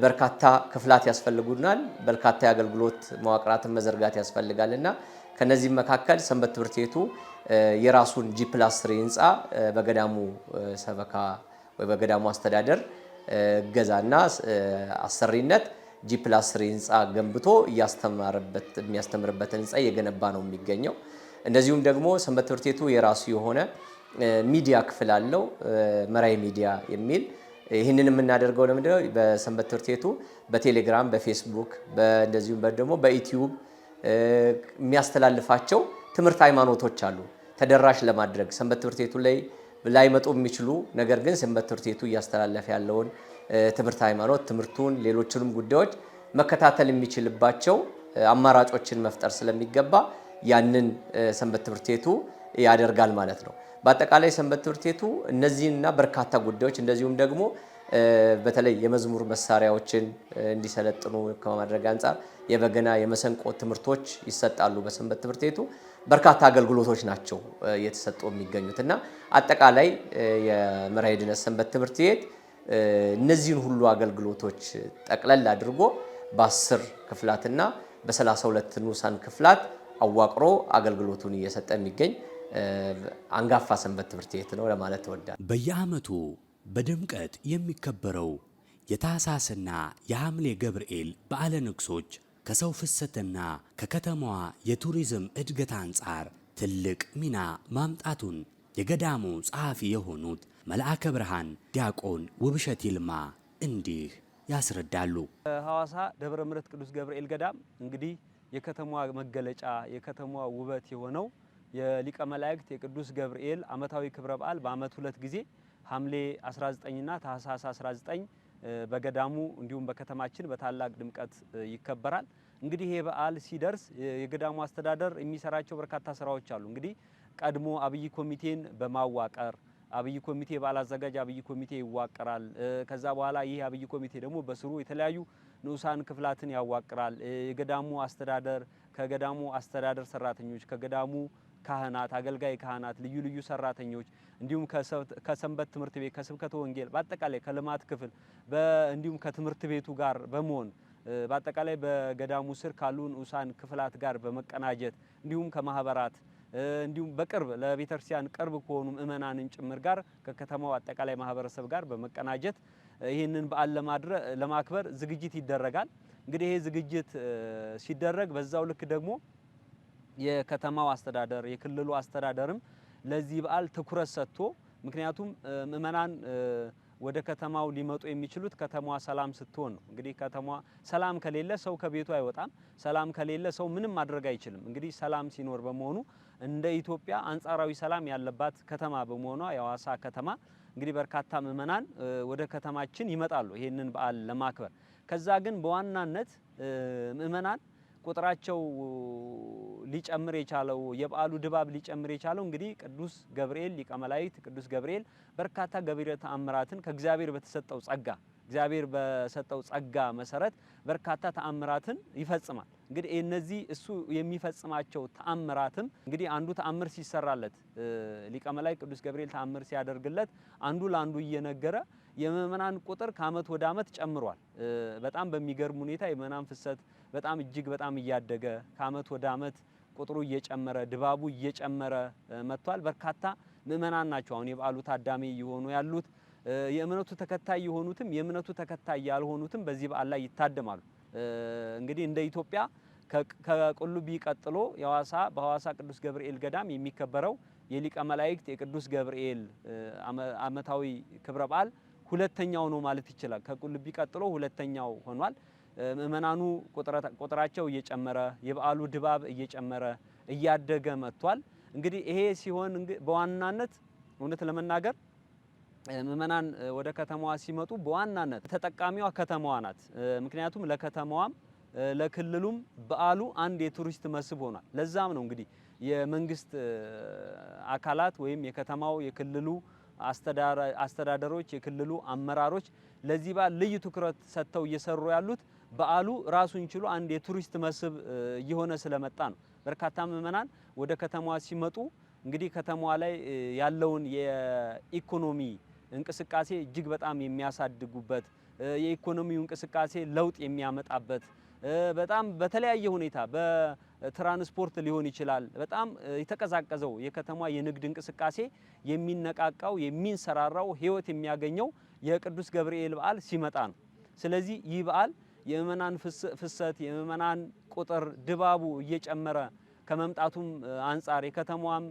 በርካታ ክፍላት ያስፈልጉናል። በርካታ የአገልግሎት መዋቅራትን መዘርጋት ያስፈልጋልና ከነዚህም መካከል ሰንበት ትምህርት ቤቱ የራሱን G+3 ህንፃ በገዳሙ ሰበካ ወይ በገዳሙ አስተዳደር እገዛና አሰሪነት G+3 ህንፃ ገንብቶ የሚያስተምርበትን ህንፃ እየገነባ ነው የሚገኘው። እንደዚሁም ደግሞ ሰንበት ትምህርት ቤቱ የራሱ የሆነ ሚዲያ ክፍል አለው፣ መራይ ሚዲያ የሚል። ይህንን የምናደርገው ለምንድነው? በሰንበት ትምህርት ቤቱ በቴሌግራም፣ በፌስቡክ እንደዚሁም ደግሞ በዩቲዩብ የሚያስተላልፋቸው ትምህርት ሃይማኖቶች አሉ። ተደራሽ ለማድረግ ሰንበት ትምህርት ቤቱ ላይ ላይመጡ የሚችሉ ነገር ግን ሰንበት ትምህርት ቤቱ እያስተላለፈ ያለውን ትምህርት ሃይማኖት፣ ትምህርቱን፣ ሌሎችንም ጉዳዮች መከታተል የሚችልባቸው አማራጮችን መፍጠር ስለሚገባ ያንን ሰንበት ትምህርት ቤቱ ያደርጋል ማለት ነው። በአጠቃላይ ሰንበት ትምህርት ቤቱ እነዚህንና በርካታ ጉዳዮች እንደዚሁም ደግሞ በተለይ የመዝሙር መሳሪያዎችን እንዲሰለጥኑ ከማድረግ አንጻር የበገና የመሰንቆ ትምህርቶች ይሰጣሉ። በሰንበት ትምህርት ቤቱ በርካታ አገልግሎቶች ናቸው እየተሰጡ የሚገኙት እና አጠቃላይ የመርሐ ድኅነት ሰንበት ትምህርት ቤት እነዚህን ሁሉ አገልግሎቶች ጠቅለል አድርጎ በ10 ክፍላትና በ32 ንዑሳን ክፍላት አዋቅሮ አገልግሎቱን እየሰጠ የሚገኝ አንጋፋ ሰንበት ትምህርት ቤት ነው ለማለት እወዳለሁ። በየዓመቱ በድምቀት የሚከበረው የታኅሳስና የሐምሌ ገብርኤል በዓለ ንግሶች ከሰው ፍሰትና ከከተማዋ የቱሪዝም እድገት አንጻር ትልቅ ሚና ማምጣቱን የገዳሙ ጸሐፊ የሆኑት መልአከ ብርሃን ዲያቆን ውብሸት ይልማ እንዲህ ያስረዳሉ። ሐዋሳ ደብረ ምሕረት ቅዱስ ገብርኤል ገዳም እንግዲህ የከተማዋ መገለጫ የከተማዋ ውበት የሆነው የሊቀ መላእክት የቅዱስ ገብርኤል ዓመታዊ ክብረ በዓል በዓመት 2 ጊዜ ሐምሌ 19 እና ታኅሳስ 19 በገዳሙ እንዲሁም በከተማችን በታላቅ ድምቀት ይከበራል። እንግዲህ ይሄ በዓል ሲደርስ የገዳሙ አስተዳደር የሚሰራቸው በርካታ ስራዎች አሉ። እንግዲህ ቀድሞ አብይ ኮሚቴን በማዋቀር አብይ ኮሚቴ በዓል አዘጋጅ አብይ ኮሚቴ ይዋቀራል። ከዛ በኋላ ይህ አብይ ኮሚቴ ደግሞ በስሩ የተለያዩ ንዑሳን ክፍላትን ያዋቅራል። የገዳሙ አስተዳደር ከገዳሙ አስተዳደር ሰራተኞች ከገዳሙ ካህናት አገልጋይ ካህናት ልዩ ልዩ ሰራተኞች እንዲሁም ከሰንበት ትምህርት ቤት ከስብከተ ወንጌል በአጠቃላይ ከልማት ክፍል እንዲሁም ከትምህርት ቤቱ ጋር በመሆን በአጠቃላይ በገዳሙ ስር ካሉ ንዑሳን ክፍላት ጋር በመቀናጀት እንዲሁም ከማህበራት እንዲሁም በቅርብ ለቤተክርስቲያን ቅርብ ከሆኑ ምእመናንን ጭምር ጋር ከከተማው አጠቃላይ ማህበረሰብ ጋር በመቀናጀት ይህንን በዓል ለማክበር ዝግጅት ይደረጋል። እንግዲህ ይሄ ዝግጅት ሲደረግ በዛው ልክ ደግሞ የከተማው አስተዳደር የክልሉ አስተዳደርም ለዚህ በዓል ትኩረት ሰጥቶ ምክንያቱም ምእመናን ወደ ከተማው ሊመጡ የሚችሉት ከተማዋ ሰላም ስትሆን ነው። እንግዲህ ከተማዋ ሰላም ከሌለ ሰው ከቤቱ አይወጣም። ሰላም ከሌለ ሰው ምንም ማድረግ አይችልም። እንግዲህ ሰላም ሲኖር በመሆኑ እንደ ኢትዮጵያ አንጻራዊ ሰላም ያለባት ከተማ በመሆኗ የሐዋሳ ከተማ እንግዲህ በርካታ ምእመናን ወደ ከተማችን ይመጣሉ ይሄንን በዓል ለማክበር። ከዛ ግን በዋናነት ምእመናን ቁጥራቸው ሊጨምር የቻለው የበዓሉ ድባብ ሊጨምር የቻለው እንግዲህ ቅዱስ ገብርኤል ሊቀ መላእክት ቅዱስ ገብርኤል በርካታ ገቢረ ተአምራትን ከእግዚአብሔር በተሰጠው ጸጋ እግዚአብሔር በሰጠው ጸጋ መሰረት በርካታ ተአምራትን ይፈጽማል። እንግዲህ እነዚህ እሱ የሚፈጽማቸው ተአምራትም እንግዲህ አንዱ ተአምር ሲሰራለት ሊቀ መላእክት ቅዱስ ገብርኤል ተአምር ሲያደርግለት አንዱ ለአንዱ እየነገረ የምእመናን ቁጥር ከአመት ወደ አመት ጨምሯል። በጣም በሚገርም ሁኔታ የምእመናን ፍሰት በጣም እጅግ በጣም እያደገ ከአመት ወደ አመት ቁጥሩ እየጨመረ ድባቡ እየጨመረ መጥቷል። በርካታ ምእመናን ናቸው አሁን የበዓሉ ታዳሚ የሆኑ ያሉት። የእምነቱ ተከታይ የሆኑትም የእምነቱ ተከታይ ያልሆኑትም በዚህ በዓል ላይ ይታደማሉ። እንግዲህ እንደ ኢትዮጵያ ከቁልቢ ቀጥሎ በሐዋሳ ቅዱስ ገብርኤል ገዳም የሚከበረው የሊቀ መላእክት የቅዱስ ገብርኤል ዓመታዊ ክብረ በዓል ሁለተኛው ነው ማለት ይችላል። ከቁልቢ ቀጥሎ ሁለተኛው ሆኗል። ምእመናኑ ቁጥራቸው እየጨመረ የበዓሉ ድባብ እየጨመረ እያደገ መጥቷል። እንግዲህ ይሄ ሲሆን በዋናነት እውነት ለመናገር ምእመናን ወደ ከተማዋ ሲመጡ በዋናነት ተጠቃሚዋ ከተማዋ ናት። ምክንያቱም ለከተማዋም ለክልሉም በዓሉ አንድ የቱሪስት መስህብ ሆኗል። ለዛም ነው እንግዲህ የመንግስት አካላት ወይም የከተማው የክልሉ አስተዳደሮች የክልሉ አመራሮች ለዚህ በዓል ልዩ ትኩረት ሰጥተው እየሰሩ ያሉት በዓሉ ራሱን ችሎ አንድ የቱሪስት መስህብ እየሆነ ስለመጣ ነው። በርካታ ምእመናን ወደ ከተማዋ ሲመጡ እንግዲህ ከተማዋ ላይ ያለውን የኢኮኖሚ እንቅስቃሴ እጅግ በጣም የሚያሳድጉበት የኢኮኖሚው እንቅስቃሴ ለውጥ የሚያመጣበት በጣም በተለያየ ሁኔታ በትራንስፖርት ሊሆን ይችላል። በጣም የተቀዛቀዘው የከተማ የንግድ እንቅስቃሴ የሚነቃቃው የሚንሰራራው ህይወት የሚያገኘው የቅዱስ ገብርኤል በዓል ሲመጣ ነው። ስለዚህ ይህ በዓል የምእመናን ፍሰት የምእመናን ቁጥር ድባቡ እየጨመረ ከመምጣቱም አንጻር የከተማዋም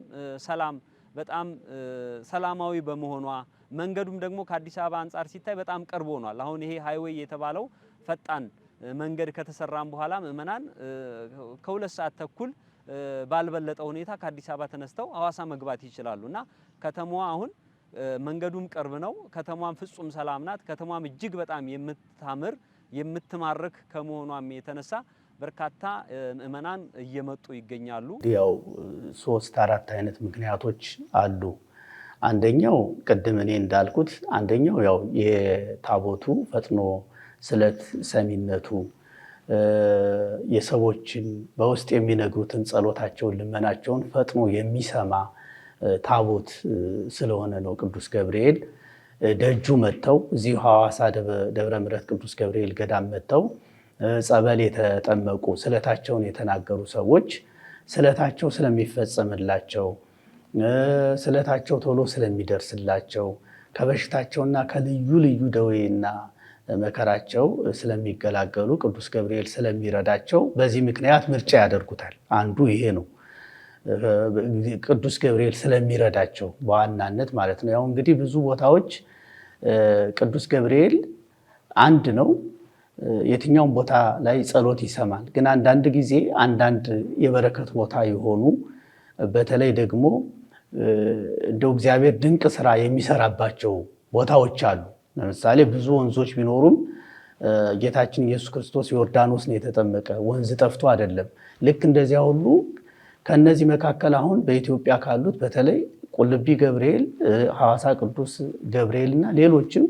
ሰላም በጣም ሰላማዊ በመሆኗ መንገዱም ደግሞ ከአዲስ አበባ አንጻር ሲታይ በጣም ቅርብ ሆኗል። አሁን ይሄ ሃይዌይ የተባለው ፈጣን መንገድ ከተሰራም በኋላ ምእመናን ከ2 ሰዓት ተኩል ባልበለጠ ሁኔታ ከአዲስ አበባ ተነስተው ሐዋሳ መግባት ይችላሉ እና ከተማዋ አሁን መንገዱም ቅርብ ነው። ከተማዋም ፍጹም ሰላም ናት። ከተማዋም እጅግ በጣም የምታምር የምትማርክ ከመሆኗም የተነሳ በርካታ ምእመናን እየመጡ ይገኛሉ። ያው 3-4 አይነት ምክንያቶች አሉ። አንደኛው ቅድም እኔ እንዳልኩት አንደኛው ያው የታቦቱ ፈጥኖ ስለት ሰሚነቱ የሰዎችን በውስጥ የሚነግሩትን ጸሎታቸውን ልመናቸውን ፈጥኖ የሚሰማ ታቦት ስለሆነ ነው። ቅዱስ ገብርኤል ደጁ መጥተው እዚሁ ሐዋሳ ደብረ ምሕረት ቅዱስ ገብርኤል ገዳም መጥተው ጸበል የተጠመቁ ስለታቸውን የተናገሩ ሰዎች ስለታቸው ስለሚፈጸምላቸው ስለታቸው ቶሎ ስለሚደርስላቸው ከበሽታቸውና ከልዩ ልዩ ደዌና መከራቸው ስለሚገላገሉ ቅዱስ ገብርኤል ስለሚረዳቸው በዚህ ምክንያት ምርጫ ያደርጉታል። አንዱ ይሄ ነው። ቅዱስ ገብርኤል ስለሚረዳቸው በዋናነት ማለት ነው። ያው እንግዲህ ብዙ ቦታዎች ቅዱስ ገብርኤል አንድ ነው፣ የትኛውም ቦታ ላይ ጸሎት ይሰማል። ግን አንዳንድ ጊዜ አንዳንድ የበረከት ቦታ የሆኑ በተለይ ደግሞ እንደው እግዚአብሔር ድንቅ ስራ የሚሰራባቸው ቦታዎች አሉ። ለምሳሌ ብዙ ወንዞች ቢኖሩም ጌታችን ኢየሱስ ክርስቶስ ዮርዳኖስ ነው የተጠመቀ፣ ወንዝ ጠፍቶ አይደለም። ልክ እንደዚያ ሁሉ ከነዚህ መካከል አሁን በኢትዮጵያ ካሉት በተለይ ቁልቢ ገብርኤል፣ ሐዋሳ ቅዱስ ገብርኤል እና ሌሎችም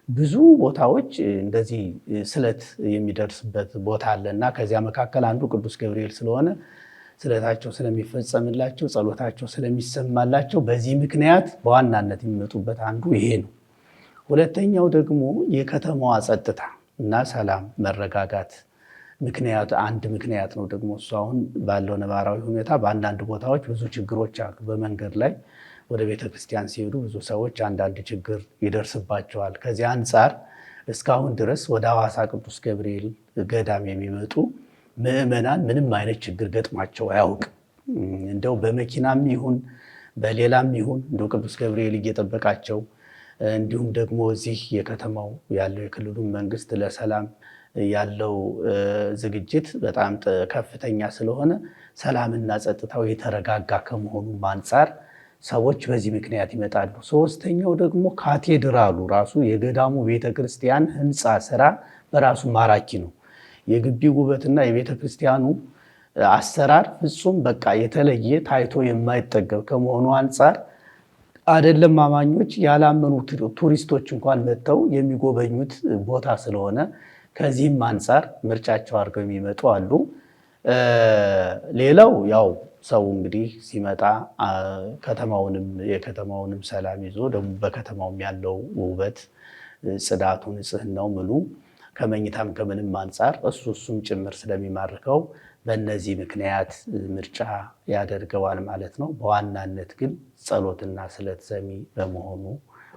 ብዙ ቦታዎች እንደዚህ ስለት የሚደርስበት ቦታ አለ እና ከዚያ መካከል አንዱ ቅዱስ ገብርኤል ስለሆነ ስለታቸው ስለሚፈጸምላቸው፣ ጸሎታቸው ስለሚሰማላቸው በዚህ ምክንያት በዋናነት የሚመጡበት አንዱ ይሄ ነው። ሁለተኛው ደግሞ የከተማዋ ጸጥታ እና ሰላም መረጋጋት ምክንያት አንድ ምክንያት ነው። ደግሞ እሱ አሁን ባለው ነባራዊ ሁኔታ በአንዳንድ ቦታዎች ብዙ ችግሮች አሉ። በመንገድ ላይ ወደ ቤተክርስቲያን ሲሄዱ ብዙ ሰዎች አንዳንድ ችግር ይደርስባቸዋል። ከዚህ አንጻር እስካሁን ድረስ ወደ ሐዋሳ ቅዱስ ገብርኤል ገዳም የሚመጡ ምዕመናን ምንም አይነት ችግር ገጥሟቸው አያውቅም። እንደው በመኪናም ይሁን በሌላም ይሁን እንደው ቅዱስ ገብርኤል እየጠበቃቸው እንዲሁም ደግሞ እዚህ የከተማው ያለው የክልሉ መንግስት ለሰላም ያለው ዝግጅት በጣም ከፍተኛ ስለሆነ ሰላምና ጸጥታው የተረጋጋ ከመሆኑም አንጻር ሰዎች በዚህ ምክንያት ይመጣሉ። ሶስተኛው ደግሞ ካቴድራሉ ራሱ የገዳሙ ቤተክርስቲያን ህንፃ ስራ በራሱ ማራኪ ነው። የግቢ ውበትና የቤተክርስቲያኑ አሰራር ፍጹም በቃ የተለየ ታይቶ የማይጠገብ ከመሆኑ አንጻር አይደለም አማኞች ያላመኑ ቱሪስቶች እንኳን መጥተው የሚጎበኙት ቦታ ስለሆነ ከዚህም አንጻር ምርጫቸው አድርገው የሚመጡ አሉ። ሌላው ያው ሰው እንግዲህ ሲመጣ የከተማውንም ሰላም ይዞ ደግሞ በከተማውም ያለው ውበት፣ ጽዳቱ፣ ንጽህናው ምኑ ከመኝታም ከምንም አንጻር እሱም ጭምር ስለሚማርከው በእነዚህ ምክንያት ምርጫ ያደርገዋል ማለት ነው። በዋናነት ግን ጸሎትና ስለት ሰሚ በመሆኑ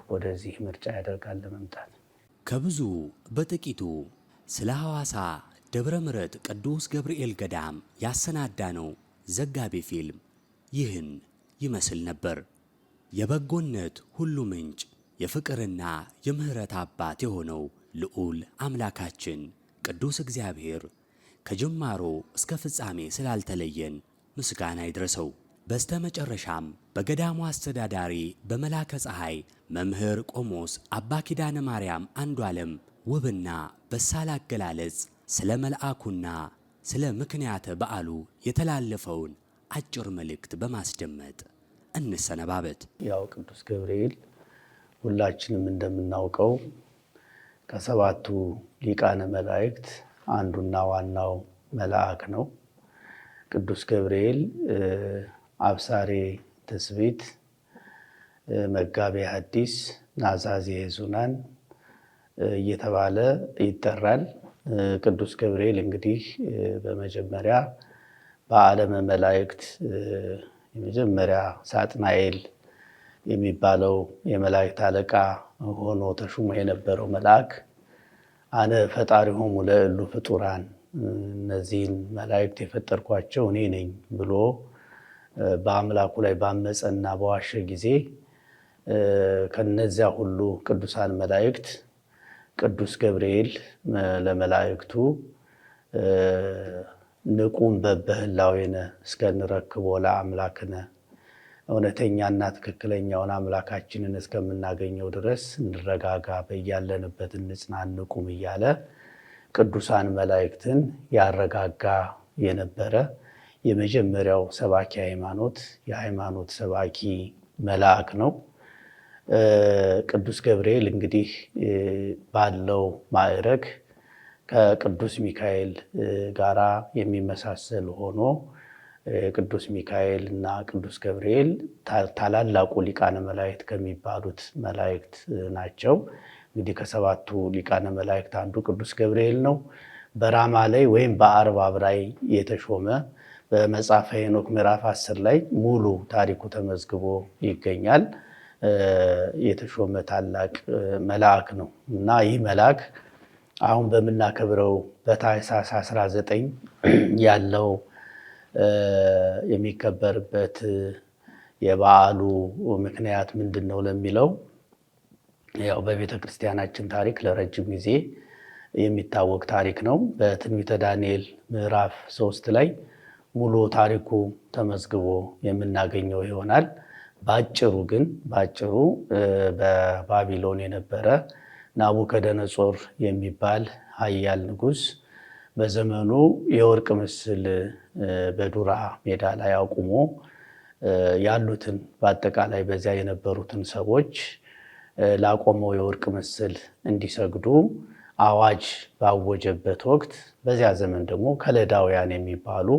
ወደዚህ ምርጫ ያደርጋል ለመምጣት። ከብዙ በጥቂቱ ስለ ሐዋሳ ደብረ ምሕረት ቅዱስ ገብርኤል ገዳም ያሰናዳነው ዘጋቢ ፊልም ይህን ይመስል ነበር። የበጎነት ሁሉ ምንጭ የፍቅርና የምሕረት አባት የሆነው ልዑል አምላካችን ቅዱስ እግዚአብሔር ከጅማሮ እስከ ፍጻሜ ስላልተለየን ምስጋና ይድረሰው። በስተመጨረሻም በገዳሙ አስተዳዳሪ በመላከ ፀሐይ መምህር ቆሞስ አባ ኪዳነ ማርያም አንዱ ዓለም ውብና በሳል አገላለጽ ስለ መልአኩና ስለ ምክንያተ በዓሉ የተላለፈውን አጭር መልእክት በማስደመጥ እንሰነባበት። ያው ቅዱስ ገብርኤል ሁላችንም እንደምናውቀው ከሰባቱ ሊቃነ መላእክት አንዱና ዋናው መልአክ ነው። ቅዱስ ገብርኤል አብሳሬ ትስብእት፣ መጋቤ ሐዲስ፣ ናዛዜ ሕዙናን እየተባለ ይጠራል። ቅዱስ ገብርኤል እንግዲህ በመጀመሪያ በዓለመ መላእክት የመጀመሪያ ሳጥናኤል የሚባለው የመላእክት አለቃ ሆኖ ተሹሞ የነበረው መልአክ አነ ፈጣሪሆሙ ለእሉ ፍጡራን፣ እነዚህን መላእክት የፈጠርኳቸው እኔ ነኝ ብሎ በአምላኩ ላይ ባመፀና በዋሸ ጊዜ ከነዚያ ሁሉ ቅዱሳን መላእክት ቅዱስ ገብርኤል ለመላእክቱ ንቁም በበህላዌነ እስከንረክቦ ለአምላክነ፣ እውነተኛና ትክክለኛውን አምላካችንን እስከምናገኘው ድረስ እንረጋጋ፣ በያለንበት እንጽና፣ እንቁም እያለ ቅዱሳን መላእክትን ያረጋጋ የነበረ የመጀመሪያው ሰባኪ ሃይማኖት የሃይማኖት ሰባኪ መልአክ ነው። ቅዱስ ገብርኤል እንግዲህ ባለው ማዕረግ ከቅዱስ ሚካኤል ጋራ የሚመሳሰል ሆኖ ቅዱስ ሚካኤል እና ቅዱስ ገብርኤል ታላላቁ ሊቃነ መላእክት ከሚባሉት መላእክት ናቸው። እንግዲህ ከሰባቱ ሊቃነ መላእክት አንዱ ቅዱስ ገብርኤል ነው። በራማ ላይ ወይም በአርባብ ላይ የተሾመ በመጽሐፈ ሄኖክ ምዕራፍ 10 ላይ ሙሉ ታሪኩ ተመዝግቦ ይገኛል። የተሾመ ታላቅ መልአክ ነው እና ይህ መልአክ አሁን በምናከብረው በታኅሳስ 19 ያለው የሚከበርበት የበዓሉ ምክንያት ምንድን ነው ለሚለው ያው በቤተ ክርስቲያናችን ታሪክ ለረጅም ጊዜ የሚታወቅ ታሪክ ነው። በትንቢተ ዳንኤል ምዕራፍ 3 ላይ ሙሉ ታሪኩ ተመዝግቦ የምናገኘው ይሆናል። ባጭሩ በባቢሎን የነበረ ናቡከደነጾር የሚባል ኃያል ንጉሥ በዘመኑ የወርቅ ምስል በዱራ ሜዳ ላይ አቁሞ ያሉትን በአጠቃላይ በዚያ የነበሩትን ሰዎች ላቆመው የወርቅ ምስል እንዲሰግዱ አዋጅ ባወጀበት ወቅት በዚያ ዘመን ደግሞ ከለዳውያን የሚባሉ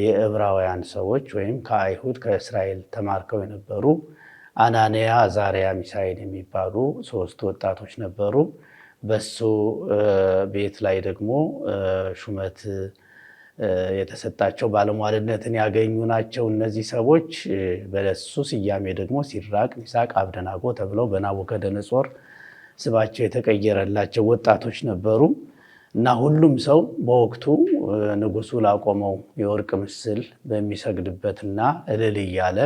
የዕብራውያን ሰዎች ወይም ከአይሁድ ከእስራኤል ተማርከው የነበሩ አናንያ፣ አዛርያ፣ ሚሳኤል የሚባሉ 3 ወጣቶች ነበሩ። በሱ ቤት ላይ ደግሞ ሹመት የተሰጣቸው ባለሟልነትን ያገኙ ናቸው። እነዚህ ሰዎች በሱ ስያሜ ደግሞ ሲድራቅ፣ ሚሳቅ፣ አብደናጎ ተብለው በናቡከደነጾር ስማቸው የተቀየረላቸው ወጣቶች ነበሩ እና ሁሉም ሰው በወቅቱ ንጉሱ ላቆመው የወርቅ ምስል በሚሰግድበትና እልል እያለ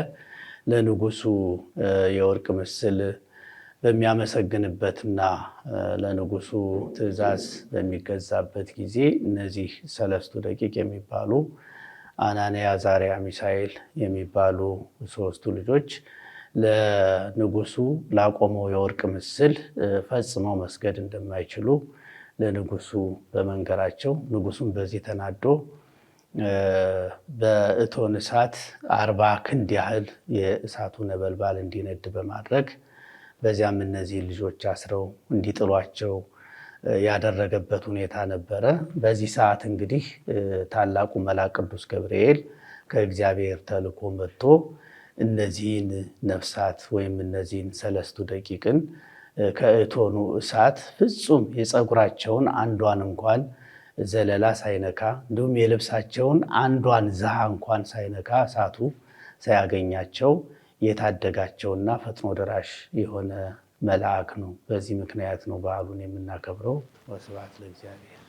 ለንጉሱ የወርቅ ምስል በሚያመሰግንበትና ለንጉሱ ትእዛዝ በሚገዛበት ጊዜ እነዚህ 3 ደቂቅ የሚባሉ አናንያ፣ አዛርያ፣ ሚሳኤል የሚባሉ 3ቱ ልጆች ለንጉሱ ላቆመው የወርቅ ምስል ፈጽመው መስገድ እንደማይችሉ ለንጉሱ በመንገራቸው ንጉሱም በዚህ ተናዶ በእቶን እሳት 40 ክንድ ያህል የእሳቱ ነበልባል እንዲነድ በማድረግ በዚያም እነዚህ ልጆች አስረው እንዲጥሏቸው ያደረገበት ሁኔታ ነበረ። በዚህ ሰዓት እንግዲህ ታላቁ መልአክ ቅዱስ ገብርኤል ከእግዚአብሔር ተልኮ መጥቶ እነዚህን ነፍሳት ወይም እነዚህን 3 ደቂቅን ከእቶኑ እሳት ፍጹም የፀጉራቸውን አንዷን እንኳን ዘለላ ሳይነካ እንዲሁም የልብሳቸውን አንዷን ዝሃ እንኳን ሳይነካ እሳቱ ሳያገኛቸው የታደጋቸውና ፈጥኖ ደራሽ የሆነ መልአክ ነው። በዚህ ምክንያት ነው በዓሉን የምናከብረው። ወስብሐት ለእግዚአብሔር።